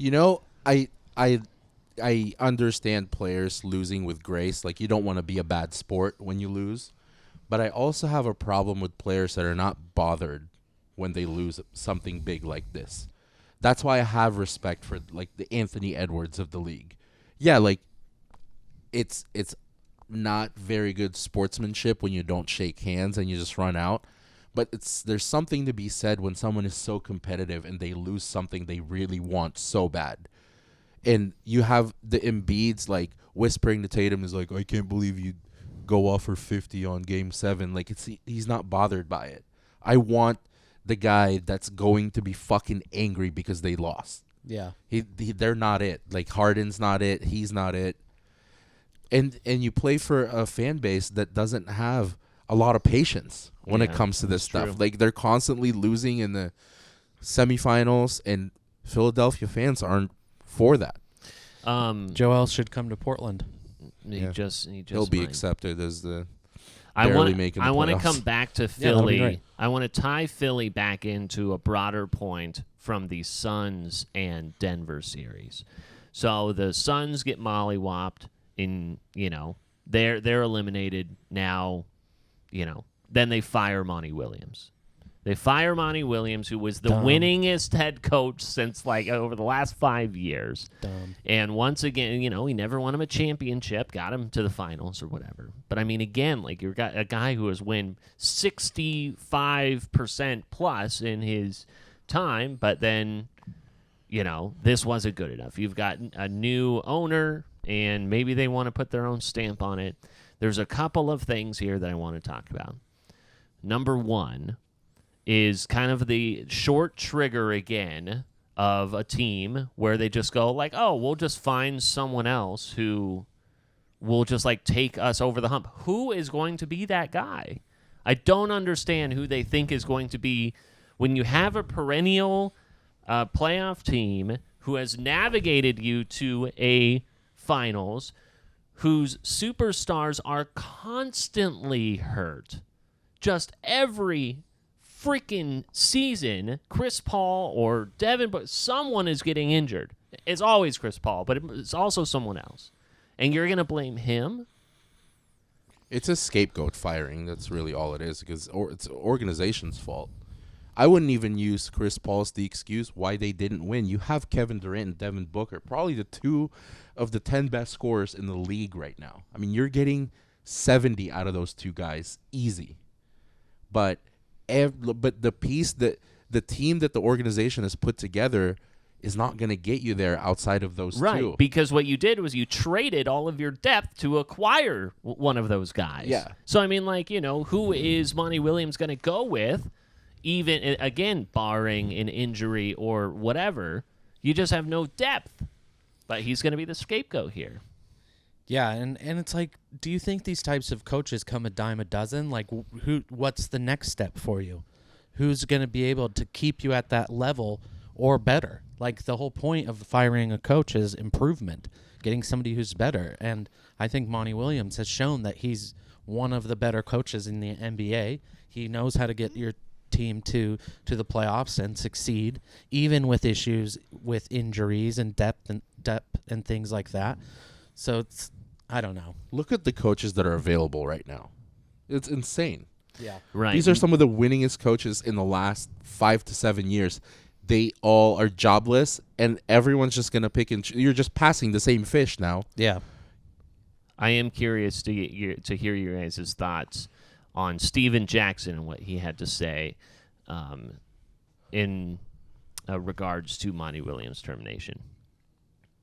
I understand players losing with grace. You don't want to be a bad sport when you lose. But I also have a problem with players that are not bothered when they lose something big like this. That's why I have respect for the Anthony Edwards of the league. Yeah, it's not very good sportsmanship when you don't shake hands and you just run out. But there's something to be said when someone is so competitive and they lose something they really want so bad. And you have the Embiids whispering to Tatum is I can't believe you go off for 50 on Game 7. He's not bothered by it. I want the guy that's going to be fucking angry because they lost.
Yeah.
They're not it. Harden's not it. He's not it. And you play for a fan base that doesn't have a lot of patience when it comes to this stuff.
True.
They're constantly losing in the semifinals, and Philadelphia fans aren't for that.
Joel should come to Portland.
He'll
be
might.
accepted as the
I
barely
want
making the
to
playoffs.
come back to Philly. I want to tie Philly back into a broader point from the Suns and Denver series. So the Suns get mollywopped in, they're eliminated now, then they fire Monty Williams. They fire Monty Williams, who was the winningest head coach since over the last 5 years. And once again, he never won him a championship, got him to the finals or whatever. But I mean, again, you've got a guy who has won 65% plus in his time, but then, this wasn't good enough. You've got a new owner, and maybe they want to put their own stamp on it. There's a couple of things here that I want to talk about. Number one is kind of the short trigger again of a team where they just go we'll just find someone else who will just take us over the hump. Who is going to be that guy? I don't understand who they think is going to be when you have a perennial playoff team who has navigated you to a finals, whose superstars are constantly hurt. Just every freaking season, Chris Paul or Devin, but someone is getting injured. It's always Chris Paul, but it's also someone else. And you're going to blame him?
It's a scapegoat firing. That's really all it is, because it's organization's fault. I wouldn't even use Chris Paul as the excuse why they didn't win. You have Kevin Durant and Devin Booker, probably the 2 of the 10 best scorers in the league right now. I mean, you're getting 70 out of those 2 guys easy. But the piece that the team that the organization has put together is not going to get you there outside of those 2.
Right, because what you did was you traded all of your depth to acquire one of those guys.
Yeah.
So, I mean, who is Monty Williams going to go with, even, again, barring an injury or whatever? You just have no depth. But he's going to be the scapegoat here.
Yeah, and it's do you think these types of coaches come a dime a dozen? What's the next step for you? Who's going to be able to keep you at that level or better? The whole point of firing a coach is improvement, getting somebody who's better. And I think Monty Williams has shown that he's one of the better coaches in the NBA. He knows how to get your team to the playoffs and succeed, even with issues with injuries and depth and things like that. So I don't know.
Look at the coaches that are available right now. It's insane.
Yeah.
Right.
These are some of the winningest coaches in the last 5 to 7 years. They all are jobless, and everyone's just going to pick and you're just passing the same fish now.
Yeah.
I am curious to hear your guys' thoughts on Steven Jackson and what he had to say in regards to Monty Williams' termination.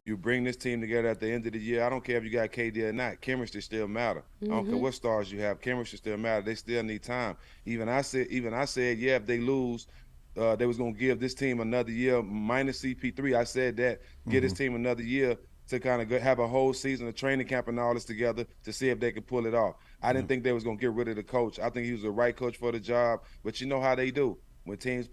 You bring this team together at the end of the year. I don't care if you got KD or not. Chemistry still matter. I don't care what stars you have. Chemistry still matter. They still need time. Even I said, yeah, if they lose, they was gonna give this team another year minus CP3. I said that give this team another year to kind of have a whole season of training camp and all this together to see if they could pull it off. I didn't think they was gonna get rid of the coach. I think he was the right coach for the job. But you know how they do. When teams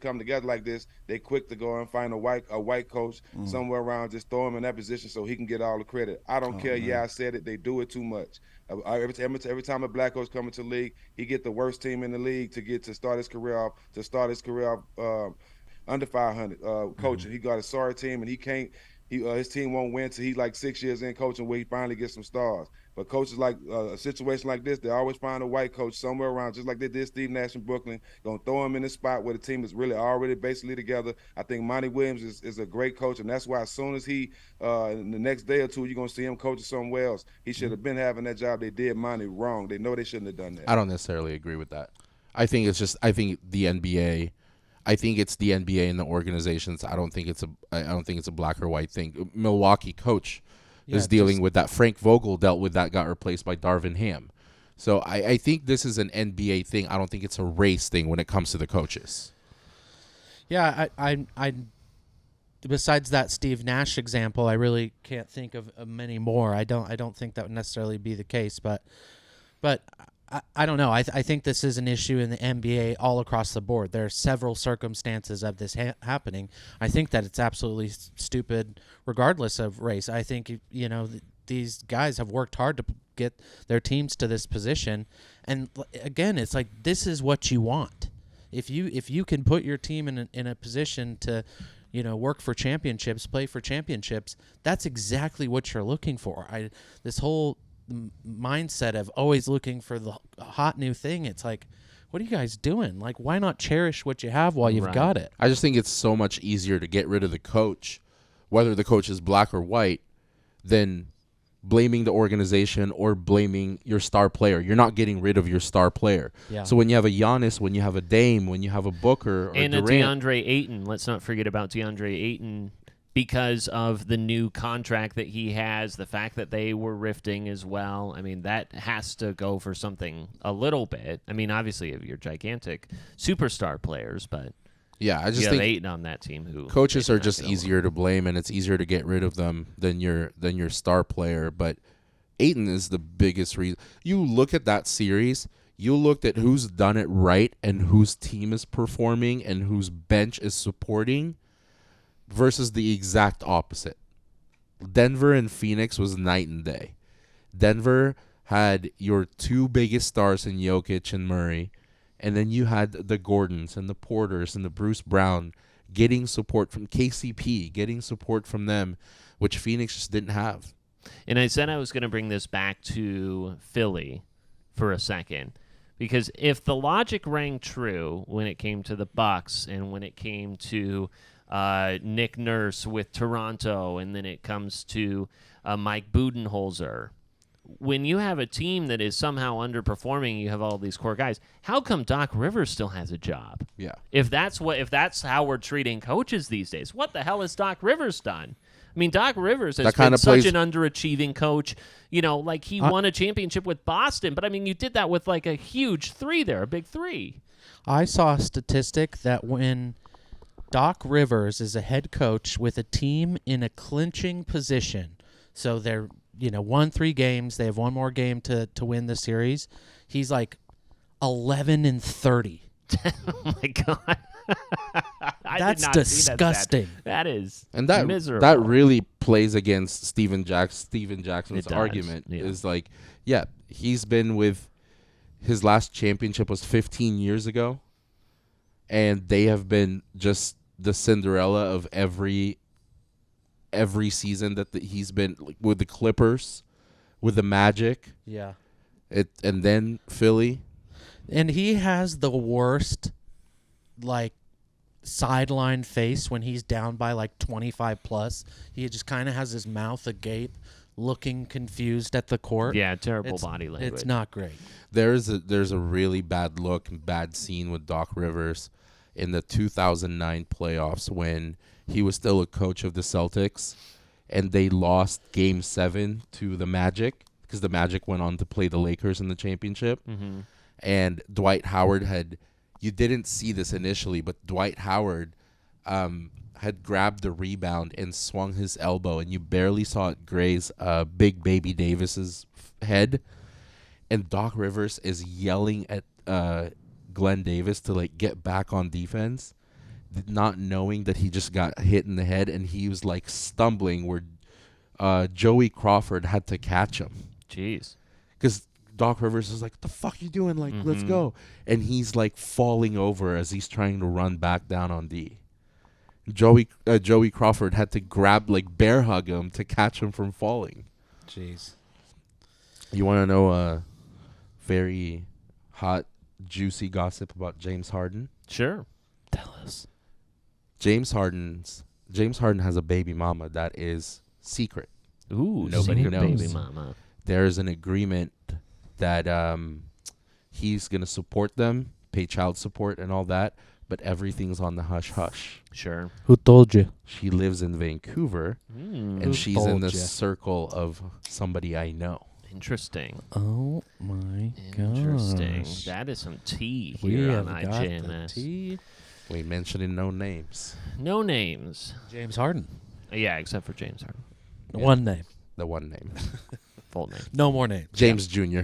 come together like this, they quick to go and find a white coach somewhere around, just throw him in that position so he can get all the credit. I don't care. Man. Yeah, I said it. They do it too much. Every time a black coach comes into the league, he get the worst team in the league to start his career off under 500 coaching. He got a sorry team and he can't. His team won't win till he's 6 years in coaching where he finally gets some stars. But coaches a situation like this, they always find a white coach somewhere around, just like they did Steve Nash in Brooklyn, gonna throw him in the spot where the team is really already basically together. I think Monty Williams is a great coach, and that's why as soon as he, in the next day or two, you're gonna see him coaching somewhere else. He should have been having that job. They did Monty wrong. They know they shouldn't have done that.
I don't necessarily agree with that. I think the NBA. I think it's the NBA and the organizations. I don't think it's a black or white thing. Milwaukee coach is dealing with that. Frank Vogel dealt with that, got replaced by Darvin Ham. So I think this is an NBA thing. I don't think it's a race thing when it comes to the coaches.
Yeah, I besides that Steve Nash example, I really can't think of many more. I don't think that would necessarily be the case, but I don't know. I think this is an issue in the NBA all across the board. There are several circumstances of this happening. I think that it's absolutely stupid regardless of race. I think, these guys have worked hard to get their teams to this position. And again, it's this is what you want. If you can put your team in a position to, work for championships, play for championships, that's exactly what you're looking for. This whole mindset of always looking for the hot new thing, it's what are you guys doing? Like, why not cherish what you have while you've got it?
I just think it's so much easier to get rid of the coach, whether the coach is black or white, than blaming the organization or blaming your star player. You're not getting rid of your star player.
Yeah.
So when you have a Giannis, when you have a Dame, when you have a Booker or
and
Durant,
a DeAndre Ayton, let's not forget about DeAndre Ayton because of the new contract that he has, the fact that they were rifting as well. I mean, that has to go for something a little bit. I mean, obviously, if you're gigantic superstar players, but
yeah, I just
you
think
have Ayton on that team who
coaches are just easier to blame, and it's easier to get rid of them than your star player. But Ayton is the biggest reason. You look at that series, you looked at who's done it right and whose team is performing and whose bench is supporting versus the exact opposite. Denver and Phoenix was night and day. Denver had your two biggest stars in Jokic and Murray, and then you had the Gordons and the Porters and the Bruce Brown getting support from KCP, getting support from them, which Phoenix just didn't have.
And I said I was going to bring this back to Philly for a second, because if the logic rang true when it came to the Bucks and when it came to Nick Nurse with Toronto, and then it comes to Mike Budenholzer, when you have a team that is somehow underperforming, you have all these core guys. How come Doc Rivers still has a job?
Yeah.
If that's how we're treating coaches these days, what the hell has Doc Rivers done? I mean, Doc Rivers has been such an underachieving coach. You know, like he won a championship with Boston, but I mean, you did that with like a huge three there, a big three.
I saw a statistic that when Doc Rivers is a head coach with a team in a clinching position, so they're won 3 games, they have one more game to win the series, he's like 11-30.
Oh my god.
That's disgusting.
That is
miserable. That really plays against Steven Jackson's argument.
Yeah.
Is like, yeah, he's been with his last championship was 15 years ago, and they have been just the Cinderella of every season that he's been, like, with the Clippers, with the Magic.
Yeah.
And then Philly.
And he has the worst, like, sideline face when he's down by like 25 plus. He just kind of has his mouth agape, looking confused at the court.
Yeah, terrible body language.
It's not great.
There's a really bad look and bad scene with Doc Rivers in the 2009 playoffs when he was still a coach of the Celtics, and they lost Game 7 to the Magic because the Magic went on to play the Lakers in the championship.
Mm-hmm.
And Dwight Howard you didn't see this initially, but Dwight Howard had grabbed the rebound and swung his elbow, and you barely saw it graze Big Baby Davis's head. And Doc Rivers is yelling at Glenn Davis to, like, get back on defense, not knowing that he just got hit in the head, and he was like stumbling where Joey Crawford had to catch him.
Jeez.
Because Doc Rivers is like, what the fuck are you doing? Like, let's go. And he's like falling over as he's trying to run back down on D. Joey Crawford had to grab, like, bear hug him to catch him from falling.
Jeez.
You want to know a very hot, juicy gossip about James Harden?
Sure.
Tell us.
James Harden has a baby mama that is secret.
Ooh,
nobody
secret
knows.
baby mama.
There's an agreement that he's going to support them, pay child support and all that, but everything's on the hush-hush.
Sure.
Who told you?
She lives in Vancouver, and she's in the circle of somebody I know.
Interesting.
Oh, my God.
Interesting. That is some tea
We
here
have
on
got the
IJMS.
tea.
We mentioning no names.
No names.
James Harden.
Yeah, except for James Harden.
Yeah. One name.
The one name.
Full name.
No more names.
James Jr.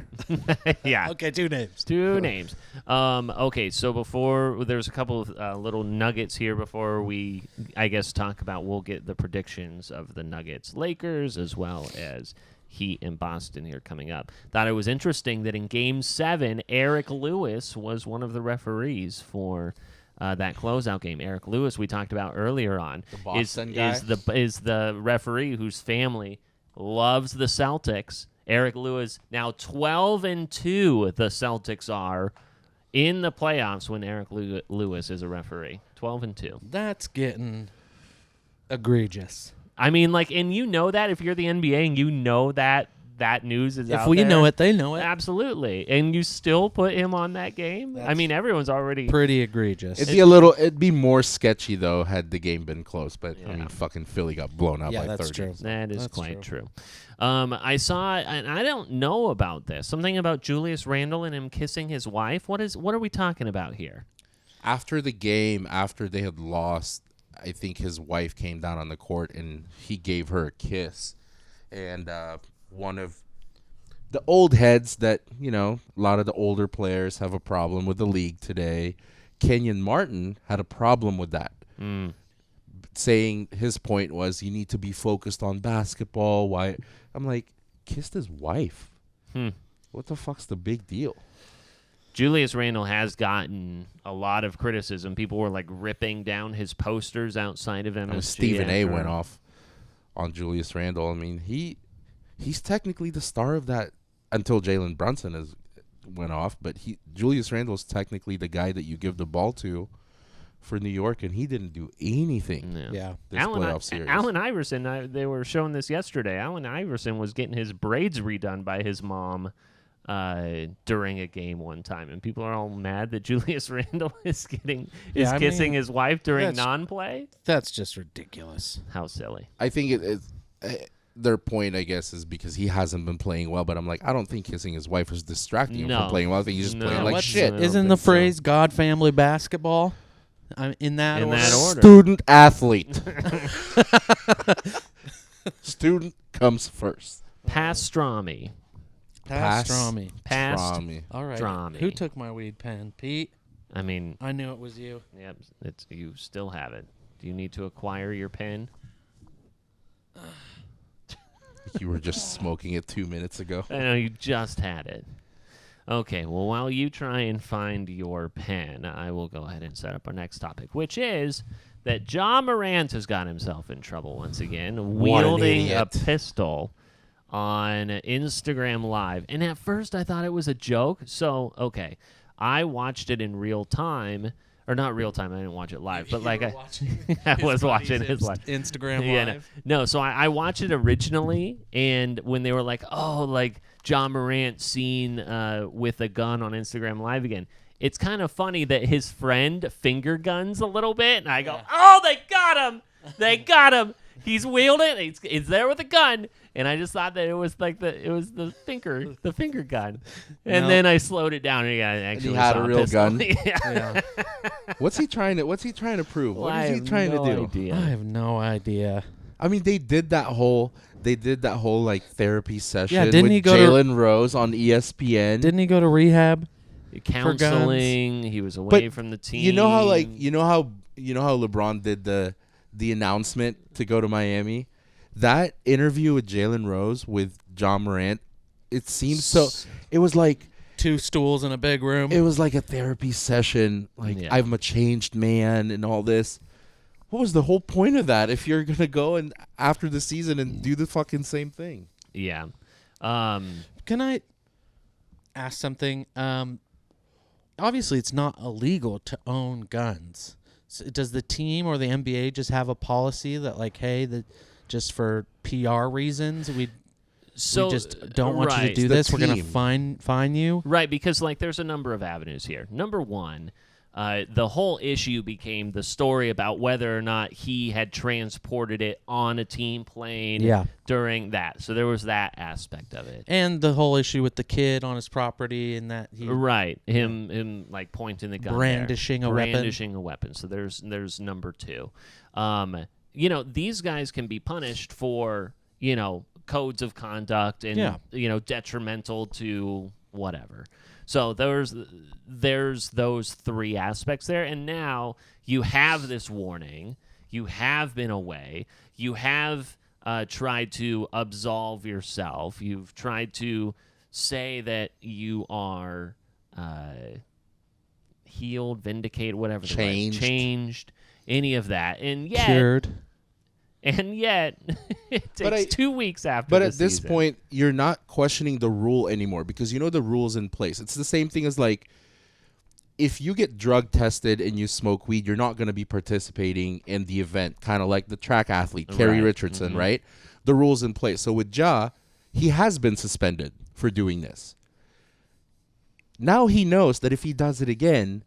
Yeah.
Okay, 2 names.
2 names. Okay, so before, there's a couple of little nuggets here before we, I guess, talk about, we'll get the predictions of the Nuggets Lakers as well as Heat in Boston here coming up. Thought it was interesting that in Game 7, Eric Lewis was one of the referees for that closeout game. Eric Lewis, we talked about earlier on,
the Boston guy?
is the referee whose family loves the Celtics. Eric Lewis, now 12-2 the Celtics are in the playoffs when Eric Lewis is a referee. 12-2.
That's getting egregious.
I mean, like, and you know that if you're the NBA and you know that news is out
If we
there,
know it, they know it.
Absolutely. And you still put him on that game? I mean, everyone's already
pretty egregious.
It'd be more sketchy though had the game been close, but I mean, fucking Philly got blown out by 30.
That's true.
That is quite true. I saw, and I don't know about this, something about Julius Randle and him kissing his wife. What are we talking about here?
After the game, after they had lost, I think his wife came down on the court and he gave her a kiss. And one of the old heads that, a lot of the older players have a problem with the league today, Kenyon Martin had a problem with that. Saying his point was you need to be focused on basketball. Why? I'm like, kissed his wife. What the fuck's the big deal?
Julius Randle has gotten a lot of criticism. People were like ripping down his posters outside of MSG.
Stephen A. went off on Julius Randle. I mean, he's technically the star of that until Jalen Brunson went off. But Julius Randle's technically the guy that you give the ball to for New York, and he didn't do anything.
Yeah.
This playoff series.
Allen Iverson, they were showing this yesterday. Allen Iverson was getting his braids redone by his mom during a game one time, and people are all mad that Julius Randle is kissing his wife during non-play.
That's just ridiculous.
How silly!
I think their point, I guess, is because he hasn't been playing well. But I'm like, I don't think kissing his wife is distracting him from playing well. I think he's just playing like shit.
Isn't the phrase "God, family, basketball" in that order?
Student athlete. Student comes first.
Pastrami.
Pastrami.
All right.
Who took my weed pen? Pete?
I mean,
I knew it was you.
Yep, you still have it. Do you need to acquire your pen?
You were just smoking it 2 minutes ago.
I know, you just had it. Okay, well, while you try and find your pen, I will go ahead and set up our next topic, which is that Morant has got himself in trouble once again, wielding a pistol on Instagram Live. And at first I thought it was a joke. So, okay, I watched it in real time. Or not real time, I didn't watch it live. But like I was watching his live.
Instagram Live.
No, so I watched it originally, and when they were like, oh, like Morant seen with a gun on Instagram Live again, it's kind of funny that his friend finger guns a little bit, and I go, oh, they got him! They got him! He's wielding. He's there with a gun, and I just thought that it was like the finger gun, and then I slowed it down and actually
he had a real gun.
Yeah.
What's he trying to prove?
Well,
what is he trying to do?
Idea.
I have no idea.
I mean, they did that whole like therapy session
didn't
with
he go
Jalen Rose on ESPN.
Didn't he go to rehab?
Counseling. He was away from the team.
You know how LeBron did the announcement to go to Miami? That interview with Jalen Rose with Morant, it seems so. It was like
2 stools in a big room.
It was like a therapy session. Like, I'm a changed man and all this. What was the whole point of that if you're gonna go and after the season and do the fucking same thing?
Yeah.
Can I ask something? Obviously, it's not illegal to own guns. So does the team or the NBA just have a policy that, like, hey, just for PR reasons, we just don't want you to do this? We're going to fine you?
Right, because, like, there's a number of avenues here. Number one, the whole issue became the story about whether or not he had transported it on a team plane during that. So there was that aspect of it.
And the whole issue with the kid on his property and that he...
Right, him like pointing the gun
Brandishing a
weapon. So there's number two. These guys can be punished for, codes of conduct and, detrimental to whatever. So there's those 3 aspects there, and now you have this warning. You have been away. You have tried to absolve yourself. You've tried to say that you are healed, vindicated, whatever. Changed, any of that, and yet
cured.
And yet, it takes 2 weeks after.
But at this point, you're not questioning the rule anymore because you know the rule's in place. It's the same thing as like if you get drug tested and you smoke weed, you're not going to be participating in the event, kind of like the track athlete, Kerry Richardson, right? The rules in place. So with Ja, he has been suspended for doing this. Now he knows that if he does it again,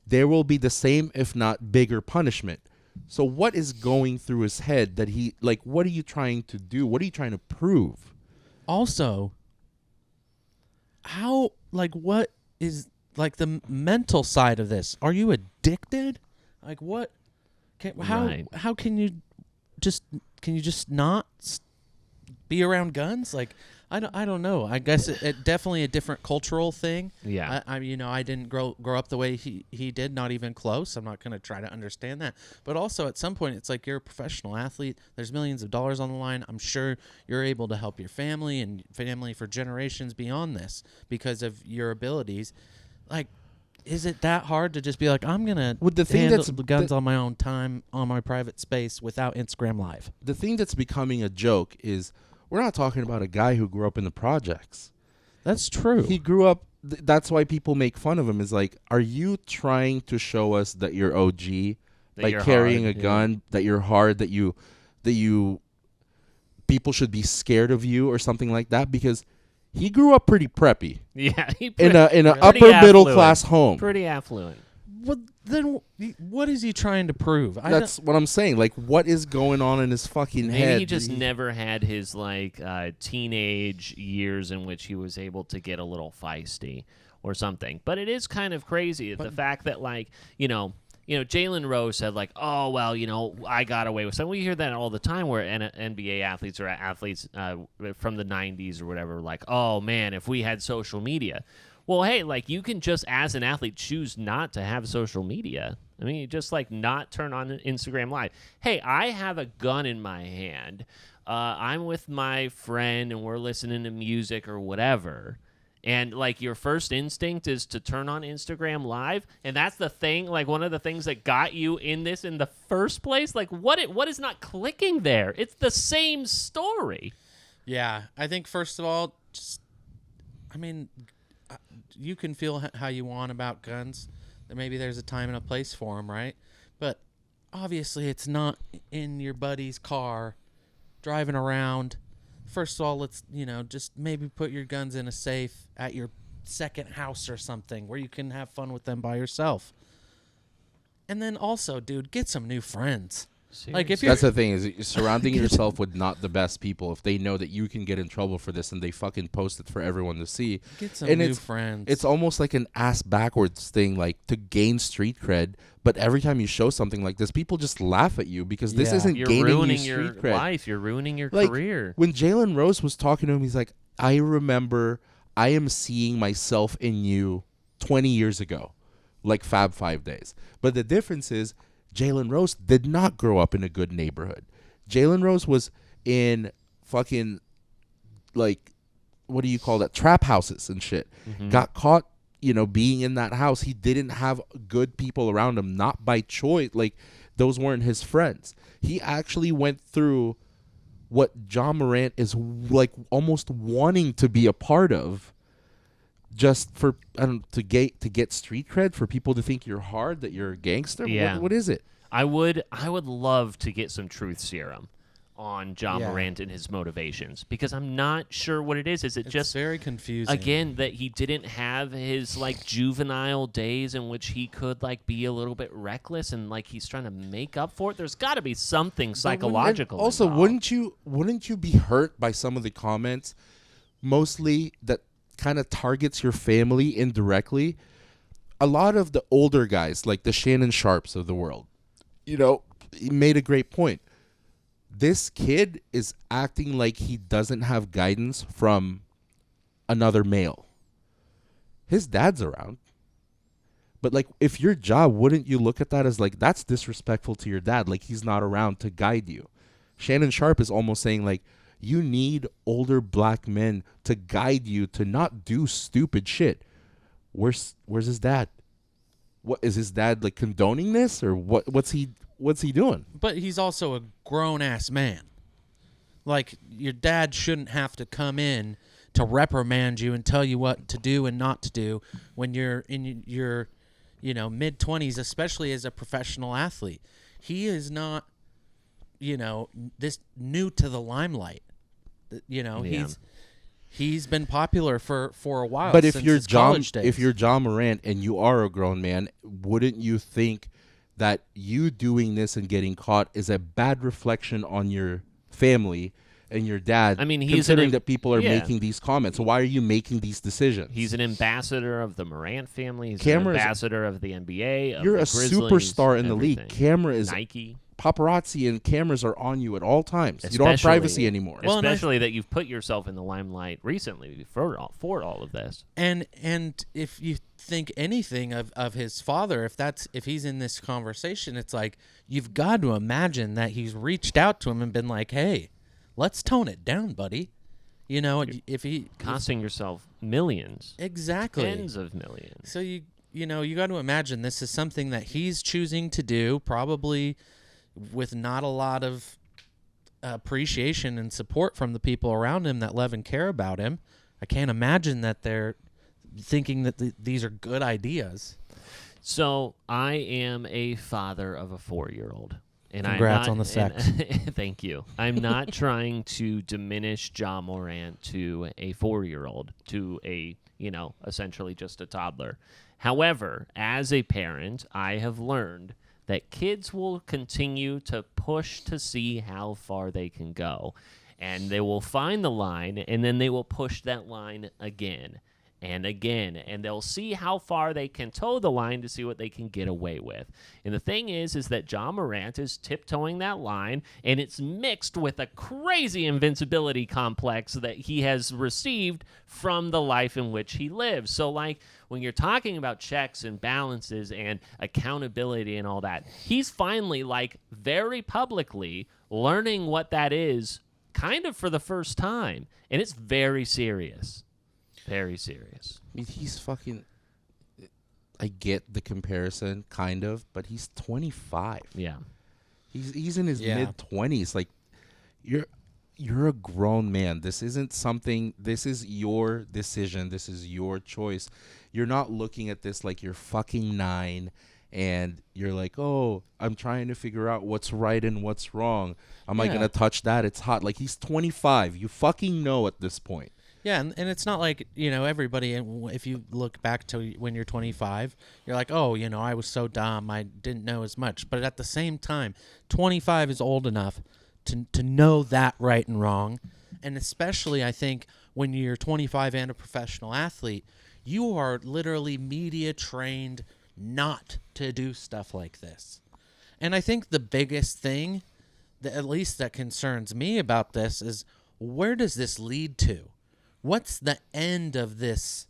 there will be the same, if not bigger, punishment. So what is going through his head that he, like, what are you trying to do? What are you trying to prove?
Also, how, like, what is, like, the mental side of this? Are you addicted? Like, what? How can you just not be around guns? Like, I don't know. I guess it definitely a different cultural thing.
Yeah.
I didn't grow up the way he did, not even close. I'm not going to try to understand that. But also at some point, it's like you're a professional athlete. There's millions of dollars on the line. I'm sure you're able to help your family and family for generations beyond this because of your abilities. Like, is it that hard to just be like, I'm going to handle the guns on my own time, on my private space without Instagram Live?
The thing that's becoming a joke is we're not talking about a guy who grew up in the projects.
That's true.
He grew up. That's why people make fun of him. Is like, are you trying to show us that you're OG by carrying a gun, that you're hard, that you people should be scared of you or something like that? Because he grew up pretty preppy.
Yeah,
in an upper middle class home.
Pretty affluent.
Well, then what is he trying to prove?
That's what I'm saying. Like, what is going on in his fucking head?
Maybe he just never had his teenage years in which he was able to get a little feisty or something. But it is kind of crazy the fact that Jalen Rose said oh well, I got away with something. We hear that all the time where NBA athletes or athletes from the 90s or whatever oh man, if we had social media. Well, hey, you can just, as an athlete, choose not to have social media. I mean, you just, not turn on Instagram Live. Hey, I have a gun in my hand. I'm with my friend, and we're listening to music or whatever. And, your first instinct is to turn on Instagram Live. And that's the thing, one of the things that got you in this in the first place. What is not clicking there? It's the same story.
Yeah, I think, first of all, you can feel how you want about guns. Maybe there's a time and a place for them, right? But obviously it's not in your buddy's car driving around. First of all, let's, just maybe put your guns in a safe at your second house or something where you can have fun with them by yourself. And then also, dude, get some new friends. If
that's the thing, is you're surrounding yourself with not the best people. If they know that you can get in trouble for this and they fucking post it for everyone to see,
get some new friends.
It's almost like an ass backwards thing, to gain street cred. But every time you show something like this, people just laugh at you because this isn't gaining you street cred.
Life. You're ruining your career.
When Jalen Rose was talking to him, he's like, I remember I am seeing myself in you 20 years ago, Fab 5 days. But the difference is, Jalen Rose did not grow up in a good neighborhood. Jalen Rose was in fucking, what do you call that? Trap houses and shit. Mm-hmm. Got caught, being in that house. He didn't have good people around him, not by choice. Those weren't his friends. He actually went through what John Morant is, almost wanting to be a part of, just for to get street cred, for people to think you're hard, that you're a gangster.
Yeah.
What is it?
I would love to get some truth serum on John Morant and his motivations, because I'm not sure what it is. It's just
very confusing.
Again, that he didn't have his juvenile days in which he could be a little bit reckless and he's trying to make up for it. There's got to be something psychological.
Also,
involved.
wouldn't you be hurt by some of the comments, mostly that kind of targets your family indirectly? A lot of the older guys, like the Shannon Sharps of the world, he made a great point. This kid is acting like he doesn't have guidance from another male. His dad's around. But if your job, wouldn't you look at that as that's disrespectful to your dad? He's not around to guide you. Shannon Sharp is almost saying you need older black men to guide you to not do stupid shit. Where's his dad? What is his dad condoning this, or what's he doing?
But he's also a grown ass man. Your dad shouldn't have to come in to reprimand you and tell you what to do and not to do when you're in your mid-20s, especially as a professional athlete. He is not, this new to the limelight. He's been popular for a while.
But
since his college days.
if you're John Morant and you are a grown man, wouldn't you think that you doing this and getting caught is a bad reflection on your family and your dad?
I mean, he's
considering that people are
yeah.
making these comments. So why are you making these decisions?
He's an ambassador of the Morant family. He's
Camera
an
is-
ambassador of the NBA. Of
You're
the
a
Grizzlies,
superstar in the
everything.
league. Camera is
Nike.
Paparazzi and cameras are on you at all times. You don't have privacy anymore.
Especially that you've put yourself in the limelight recently for all of this.
And if you think anything of his father, if he's in this conversation, it's like you've got to imagine that he's reached out to him and been like, "Hey, let's tone it down, buddy." If he
costing yourself millions,
exactly,
tens of millions.
So you got to imagine this is something that he's choosing to do, probably with not a lot of appreciation and support from the people around him that love and care about him. I can't imagine that they're thinking that these are good ideas.
So I am a father of a 4-year-old. And
Congrats on the sex.
Thank you. I'm not trying to diminish Ja Morant to a 4-year-old, to a, essentially just a toddler. However, as a parent, I have learned that kids will continue to push to see how far they can go. And they will find the line, and then they will push that line again and again. And they'll see how far they can toe the line to see what they can get away with. And the thing is that Ja Morant is tiptoeing that line, and it's mixed with a crazy invincibility complex that he has received from the life in which he lives. So, when you're talking about checks and balances and accountability and all that, he's finally, very publicly learning what that is kind of for the first time. And it's very serious. Very serious.
I mean, he's fucking... I get the comparison, kind of, but he's 25.
Yeah.
He's in his mid-20s. You're a grown man. This isn't something... This is your decision. This is your choice. You're not looking at this like you're fucking 9 and you're like, oh, I'm trying to figure out what's right and what's wrong. Am I going to touch that? It's hot. He's 25. You fucking know at this point.
Yeah, and it's not like, everybody, if you look back to when you're 25, you're like, oh, I was so dumb, I didn't know as much. But at the same time, 25 is old enough to know that right and wrong. And especially, I think, when you're 25 and a professional athlete, you are literally media trained not to do stuff like this. And I think the biggest thing, at least that concerns me about this, is where does this lead to? What's the end of this,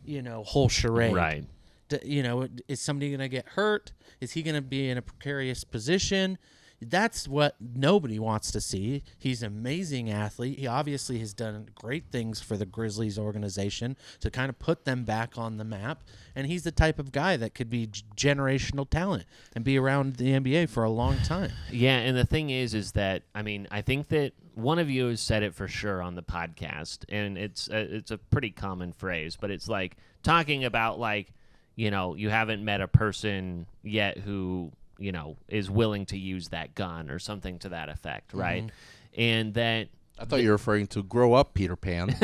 whole charade?
Right.
Is somebody going to get hurt? Is he going to be in a precarious position? That's what nobody wants to see. He's an amazing athlete. He obviously has done great things for the Grizzlies organization to kind of put them back on the map. And he's the type of guy that could be generational talent and be around the NBA for a long time.
Yeah, and the thing is that, I think that one of you has said it for sure on the podcast, and it's a pretty common phrase, but it's like talking about you haven't met a person yet who, is willing to use that gun or something to that effect, right? Mm-hmm. And that...
I thought you were referring to grow up, Peter Pan.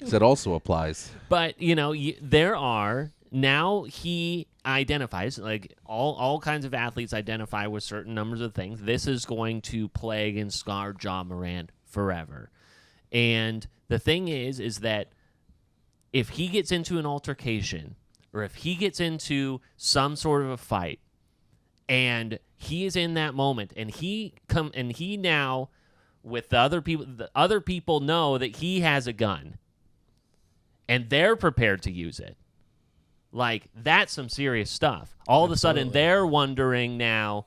That also applies.
But, there are... Now he identifies, all kinds of athletes identify with certain numbers of things. This is going to plague and scar Ja Morant forever. And the thing is that if he gets into an altercation or if he gets into some sort of a fight, and he is in that moment, and he now, with the other people know that he has a gun, and they're prepared to use it. That's some serious stuff. All of a sudden, they're wondering now,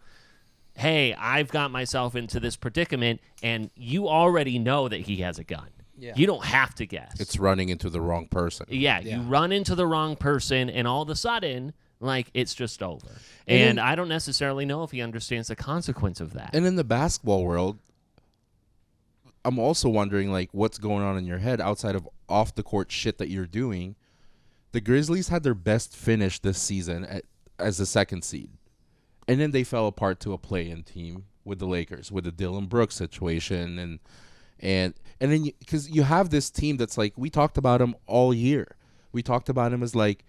hey, I've got myself into this predicament, and you already know that he has a gun. Yeah. You don't have to guess.
It's running into the wrong person.
Yeah, you run into the wrong person, and all of a sudden... it's just over. And I don't necessarily know if he understands the consequence of that.
And in the basketball world, I'm also wondering, what's going on in your head outside of off-the-court shit that you're doing The Grizzlies had their best finish this season as the second seed. And then they fell apart to a play-in team with the Lakers, with the Dylan Brooks situation. And then because you have this team that's like, we talked about him all year. We talked about him as like,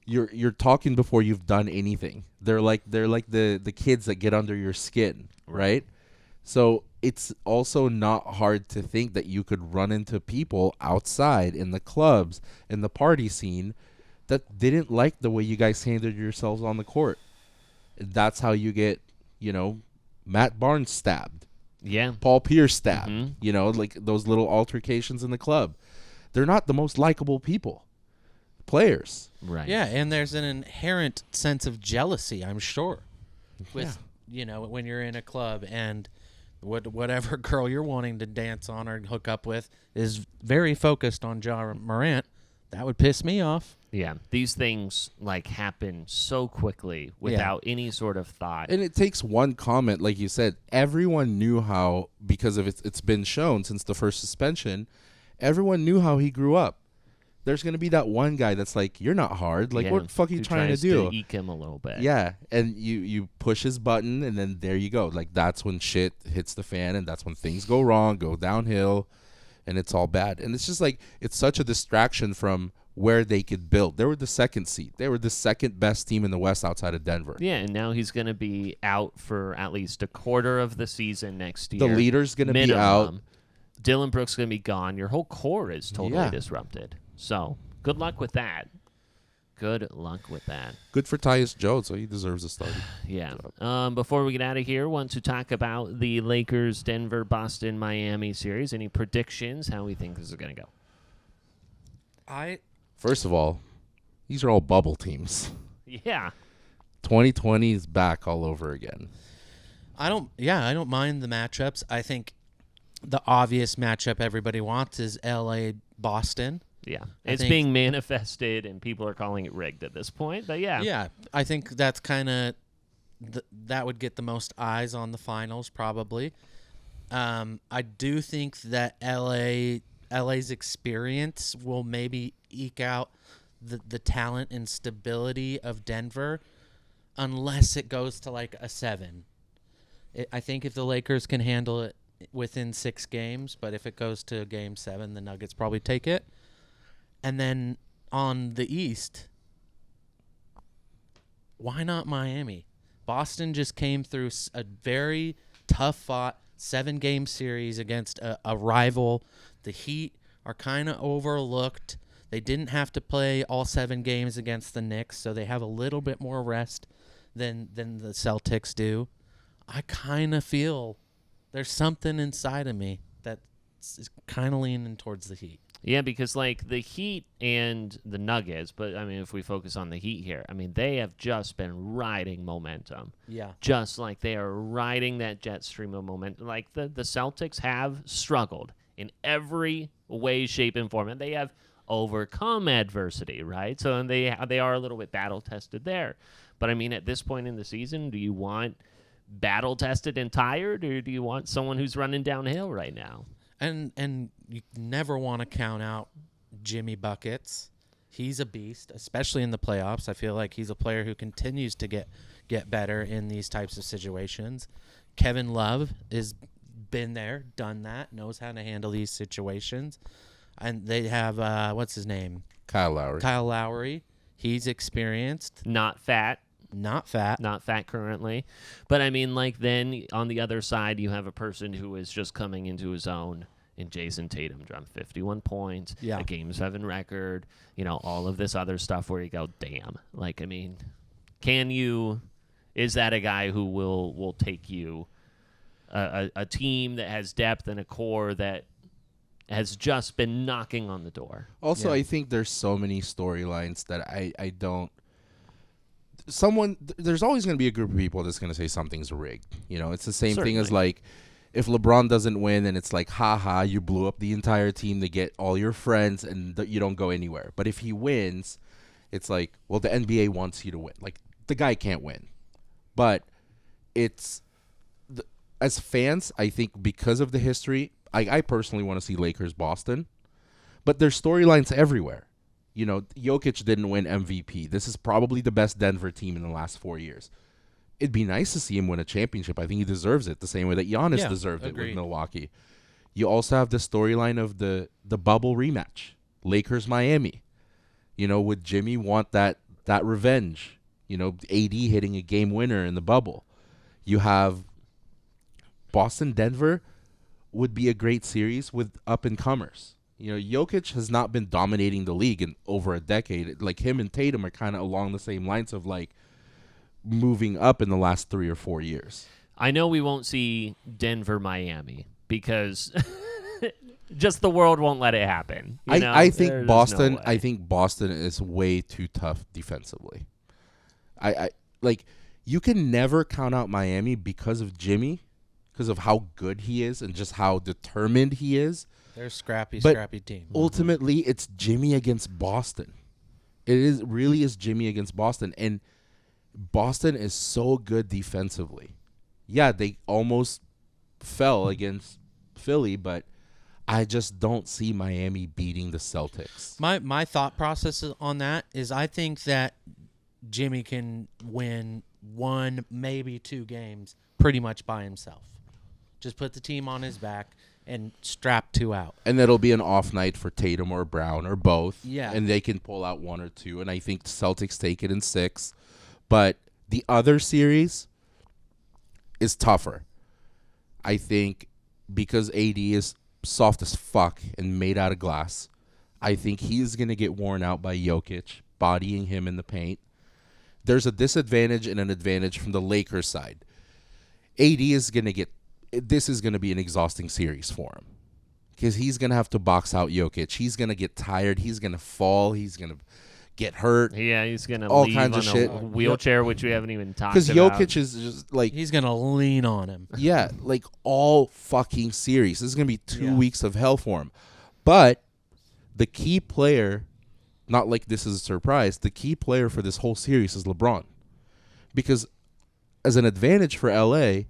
you're talking before you've done anything. They're like the kids that get under your skin, right? So it's also not hard to think that you could run into people outside in the clubs, in the party scene, that didn't like the way you guys handled yourselves on the court. That's how you get, Matt Barnes stabbed.
Yeah.
Paul Pierce stabbed. Like those little altercations in the club. They're not the most likable people. Players.
Right.
Yeah, and there's an inherent sense of jealousy, I'm sure, with when you're in a club and whatever girl you're wanting to dance on or hook up with is very focused on Ja Morant. That would piss me off.
Yeah, these things happen so quickly without any sort of thought.
And it takes one comment, like you said. Everyone knew how, because of it's been shown since the first suspension, everyone knew how he grew up. There's going to be that one guy that's like, you're not hard. Like, what the fuck are you trying to do?
To eke him a little bit.
Yeah, and you push his button, and then there you go. Like, that's when shit hits the fan, and that's when things go wrong, go downhill, and it's all bad. And it's just like, it's such a distraction from where they could build. They were the second seed. They were the second best team in the West outside of Denver.
Yeah, and now he's going to be out for at least a quarter of the season next year.
The leader's going to be out.
Dylan Brooks going to be gone. Your whole core is totally disrupted. So, good luck with that. Good luck with that.
Good for Tyus Jones, so he deserves a start.
Yeah. Before we get out of here, want to talk about the Lakers, Denver, Boston, Miami series. Any predictions? How we think this is going to go?
First of all, these are all bubble teams.
Yeah.
2020 is back all over again.
I don't mind the matchups. I think the obvious matchup everybody wants is LA Boston.
Yeah. It's being manifested and people are calling it rigged at this point, but yeah.
Yeah, I think that's kind of that would get the most eyes on the finals probably. I do think that LA's experience will maybe eke out the talent and stability of Denver unless it goes to like a 7. I think if the Lakers can handle it within 6 games, but if it goes to game 7, the Nuggets probably take it. And then on the East, why not Miami? Boston just came through a very tough-fought 7-game series against a rival. The Heat are kind of overlooked. They didn't have to play all 7 games against the Knicks, so they have a little bit more rest than the Celtics do. I kind of feel there's something inside of me that's kind of leaning towards the Heat.
Yeah, because the Heat and the Nuggets, but I mean, if we focus on the Heat here, I mean, they have just been riding momentum.
Yeah.
Just like they are riding that jet stream of momentum. Like the Celtics have struggled in every way, shape, and form, and they have overcome adversity, right? So and they are a little bit battle-tested there. But I mean, at this point in the season, do you want battle-tested and tired, or do you want someone who's running downhill right now?
And you never want to count out Jimmy Buckets. He's a beast, especially in the playoffs. I feel like he's a player who continues to get better in these types of situations. Kevin Love has been there, done that, knows how to handle these situations. And they have, what's his name?
Kyle Lowry.
He's experienced.
Not fat currently. But I mean, then on the other side, you have a person who is just coming into his own in Jason Tatum, dropped 51 points, a Game 7 record, all of this other stuff where you go, damn. I mean, is that a guy who will take you a team that has depth and a core that has just been knocking on the door?
Also, I think there's so many storylines that I don't. There's always going to be a group of people that's going to say something's rigged. It's the same thing as if LeBron doesn't win and it's like, haha, you blew up the entire team to get all your friends and you don't go anywhere. But if he wins, it's like, well, the NBA wants you to win. The guy can't win. But as fans, I think because of the history, I personally want to see Lakers Boston. But there's storylines everywhere. You know, Jokic didn't win MVP. This is probably the best Denver team in the last 4 years. It'd be nice to see him win a championship. I think he deserves it the same way that Giannis deserved it with Milwaukee. You also have the storyline of the bubble rematch, Lakers-Miami. You know, would Jimmy want that revenge? You know, AD hitting a game winner in the bubble. You have Boston-Denver would be a great series with up-and-comers. You know, Jokic has not been dominating the league in over a decade. Like, him and Tatum are kind of along the same lines of, like, moving up in the last 3 or 4 years.
I know we won't see Denver-Miami because just the world won't let it happen.
I think Boston. I think Boston is way too tough defensively. I like, you can never count out Miami because of Jimmy, because of how good he is and just how determined he is.
They're a scrappy team.
Ultimately, it's Jimmy against Boston. It really is Jimmy against Boston, and Boston is so good defensively. Yeah, they almost fell against Philly, but I just don't see Miami beating the Celtics.
My thought process on that is I think that Jimmy can win 1, maybe 2 games pretty much by himself. Just put the team on his back and strap 2 out.
And that'll be an off night for Tatum or Brown or both.
Yeah.
And they can pull out 1 or 2. And I think the Celtics take it in 6. But the other series is tougher. I think because AD is soft as fuck and made out of glass, I think he's going to get worn out by Jokic, bodying him in the paint. There's a disadvantage and an advantage from the Lakers side. AD is going to get... This is going to be an exhausting series for him because he's going to have to box out Jokic. He's going to get tired. He's going to fall. He's going to get hurt.
Yeah, he's going to
all
leave
kinds
on
of shit.
a wheelchair, which we haven't even talked about.
Because Jokic is just like...
He's going to lean on him.
Yeah, like all fucking series. This is going to be 2 weeks of hell for him. But the key player, not like this is a surprise, the key player for this whole series is LeBron. Because as an advantage for LA,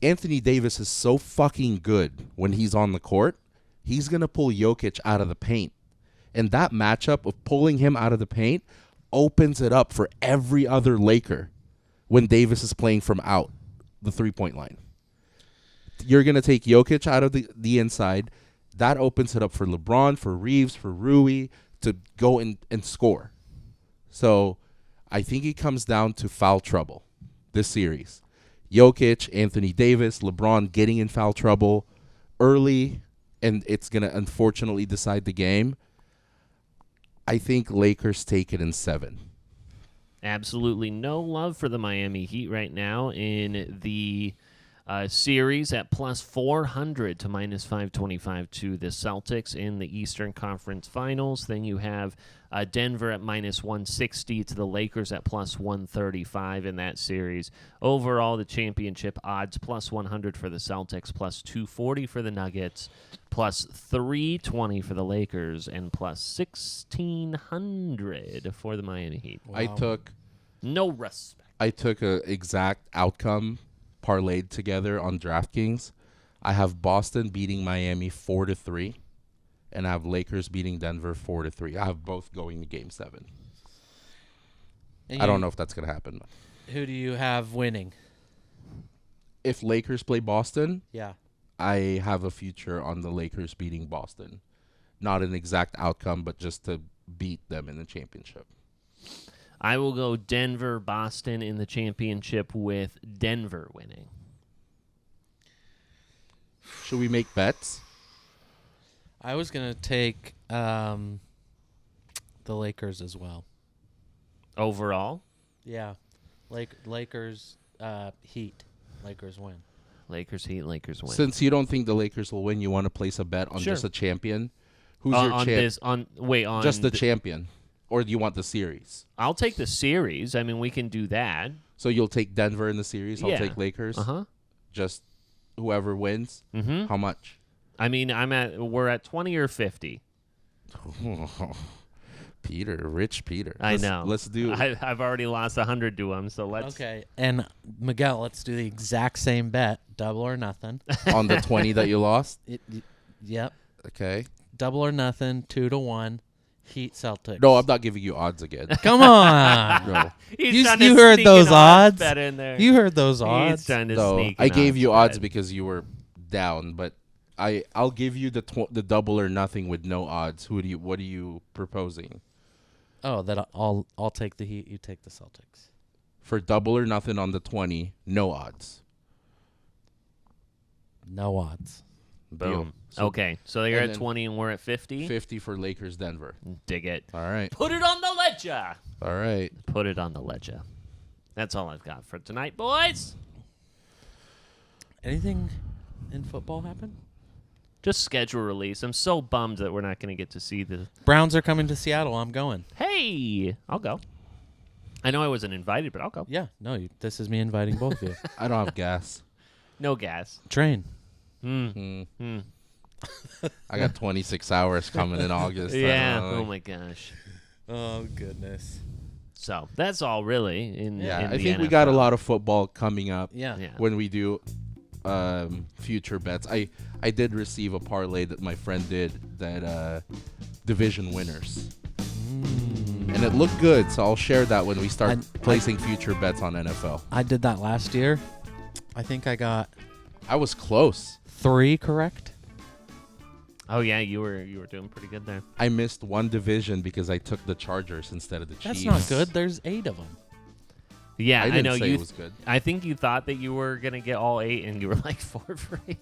Anthony Davis is so fucking good when he's on the court, he's going to pull Jokic out of the paint. And that matchup of pulling him out of the paint opens it up for every other Laker when Davis is playing from out the three-point line. You're going to take Jokic out of the inside. That opens it up for LeBron, for Reeves, for Rui to go and score. So I think it comes down to foul trouble this series. Jokic, Anthony Davis, LeBron getting in foul trouble early, and it's going to unfortunately decide the game. I think Lakers take it in 7.
Absolutely no love for the Miami Heat right now in the series at plus 400 to minus 525 to the Celtics in the Eastern Conference Finals. Then you have Denver at minus 160 to the Lakers at plus 135 in that series. Overall, the championship odds plus 100 for the Celtics, plus 240 for the Nuggets, plus 320 for the Lakers, and plus 1,600 for the Miami Heat.
Wow.
No respect.
I took a exact outcome parlayed together on DraftKings. I have Boston beating Miami 4-3, and I have Lakers beating Denver 4-3. I have both going to Game 7. I don't know if that's going to happen.
Who do you have winning?
If Lakers play Boston,
yeah,
I have a future on the Lakers beating Boston. Not an exact outcome, but just to beat them in the championship.
I will go Denver-Boston in the championship with Denver winning.
Should we make bets?
I was going to take the Lakers as well.
Overall?
Yeah. Lakers Heat. Lakers win.
Lakers Heat, Lakers win.
Since you don't think the Lakers will win, you want to place a bet on just a champion? Who's your champion? Just the champion. Or do you want the series?
I'll take the series. I mean, we can do that.
So you'll take Denver in the series. I'll take Lakers.
Uh-huh.
Just whoever wins.
Mm-hmm.
How much?
I mean, we're at 20 or 50.
Rich Peter.
I know.
Let's do.
I've already lost 100 to him, so let's.
Okay, and Miguel, let's do the exact same bet, double or nothing.
On the 20 that you lost.
Yep.
Okay.
Double or nothing, 2-1. Heat Celtics.
No, I'm not giving you odds again.
Come on.
No.
He's trying
You
to
heard
sneak
those
an
odds?
bet in there.
You heard those
He's
odds?
trying to
No,
sneak
I
an
gave you
bet.
odds because you were down, but I'll give you the double or nothing with no odds. What are you proposing?
Oh, that I'll take the Heat. You take the Celtics.
For double or nothing on the 20, no odds.
No odds.
Boom.
Deal. So-
Okay, so you're
and
at
then
20 and we're at 50.
50 for Lakers Denver.
Dig it.
All right.
Put it on the ledger.
All right.
Put it on the ledger. That's all I've got for tonight, boys.
Anything in football happen?
Just schedule release. I'm so bummed that we're not going to get to see the.
Browns are coming to Seattle. I'm going.
Hey, I'll go. I know I wasn't invited, but I'll go.
Yeah, no, this is me inviting both of you.
I don't have gas.
No gas.
Train.
I got 26 hours coming in August.
Yeah. Oh my gosh.
Oh goodness.
So that's all really. In
I
the
think we got a
NFL.
lot of football coming up.
Yeah.
When we do future bets, I did receive a parlay that my friend did that division winners. And it looked good, so I'll share that when we start placing future bets on NFL.
I did that last year. I think I got
I was close.
3 correct.
Oh yeah, you were doing pretty good there.
I missed one division because I took the Chargers instead of the
That's
Chiefs.
not good. There's 8 of them.
Yeah,
I
I
didn't
know
say
you.
it was good.
I think you thought that you were gonna get all 8, and you were like 4 for 8.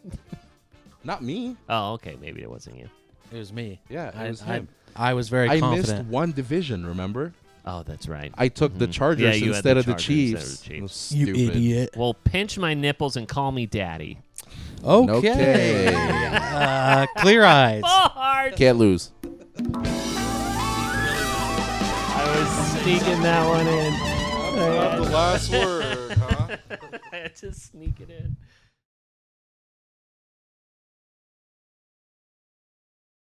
Not me.
Oh, okay, maybe it wasn't you.
It was me.
Yeah, it was him.
I was very
I
confident.
missed one division, remember?
Oh, that's right.
I took the Chargers
Yeah, you had
instead
the
of the
Chargers instead of
Chiefs.
the Chiefs.
It was stupid.
idiot.
Well, pinch my nipples and call me daddy.
Okay. Clear eyes.
Hard.
Can't lose.
I was sneaking that one in.
The last word, huh?
I had to sneak it in.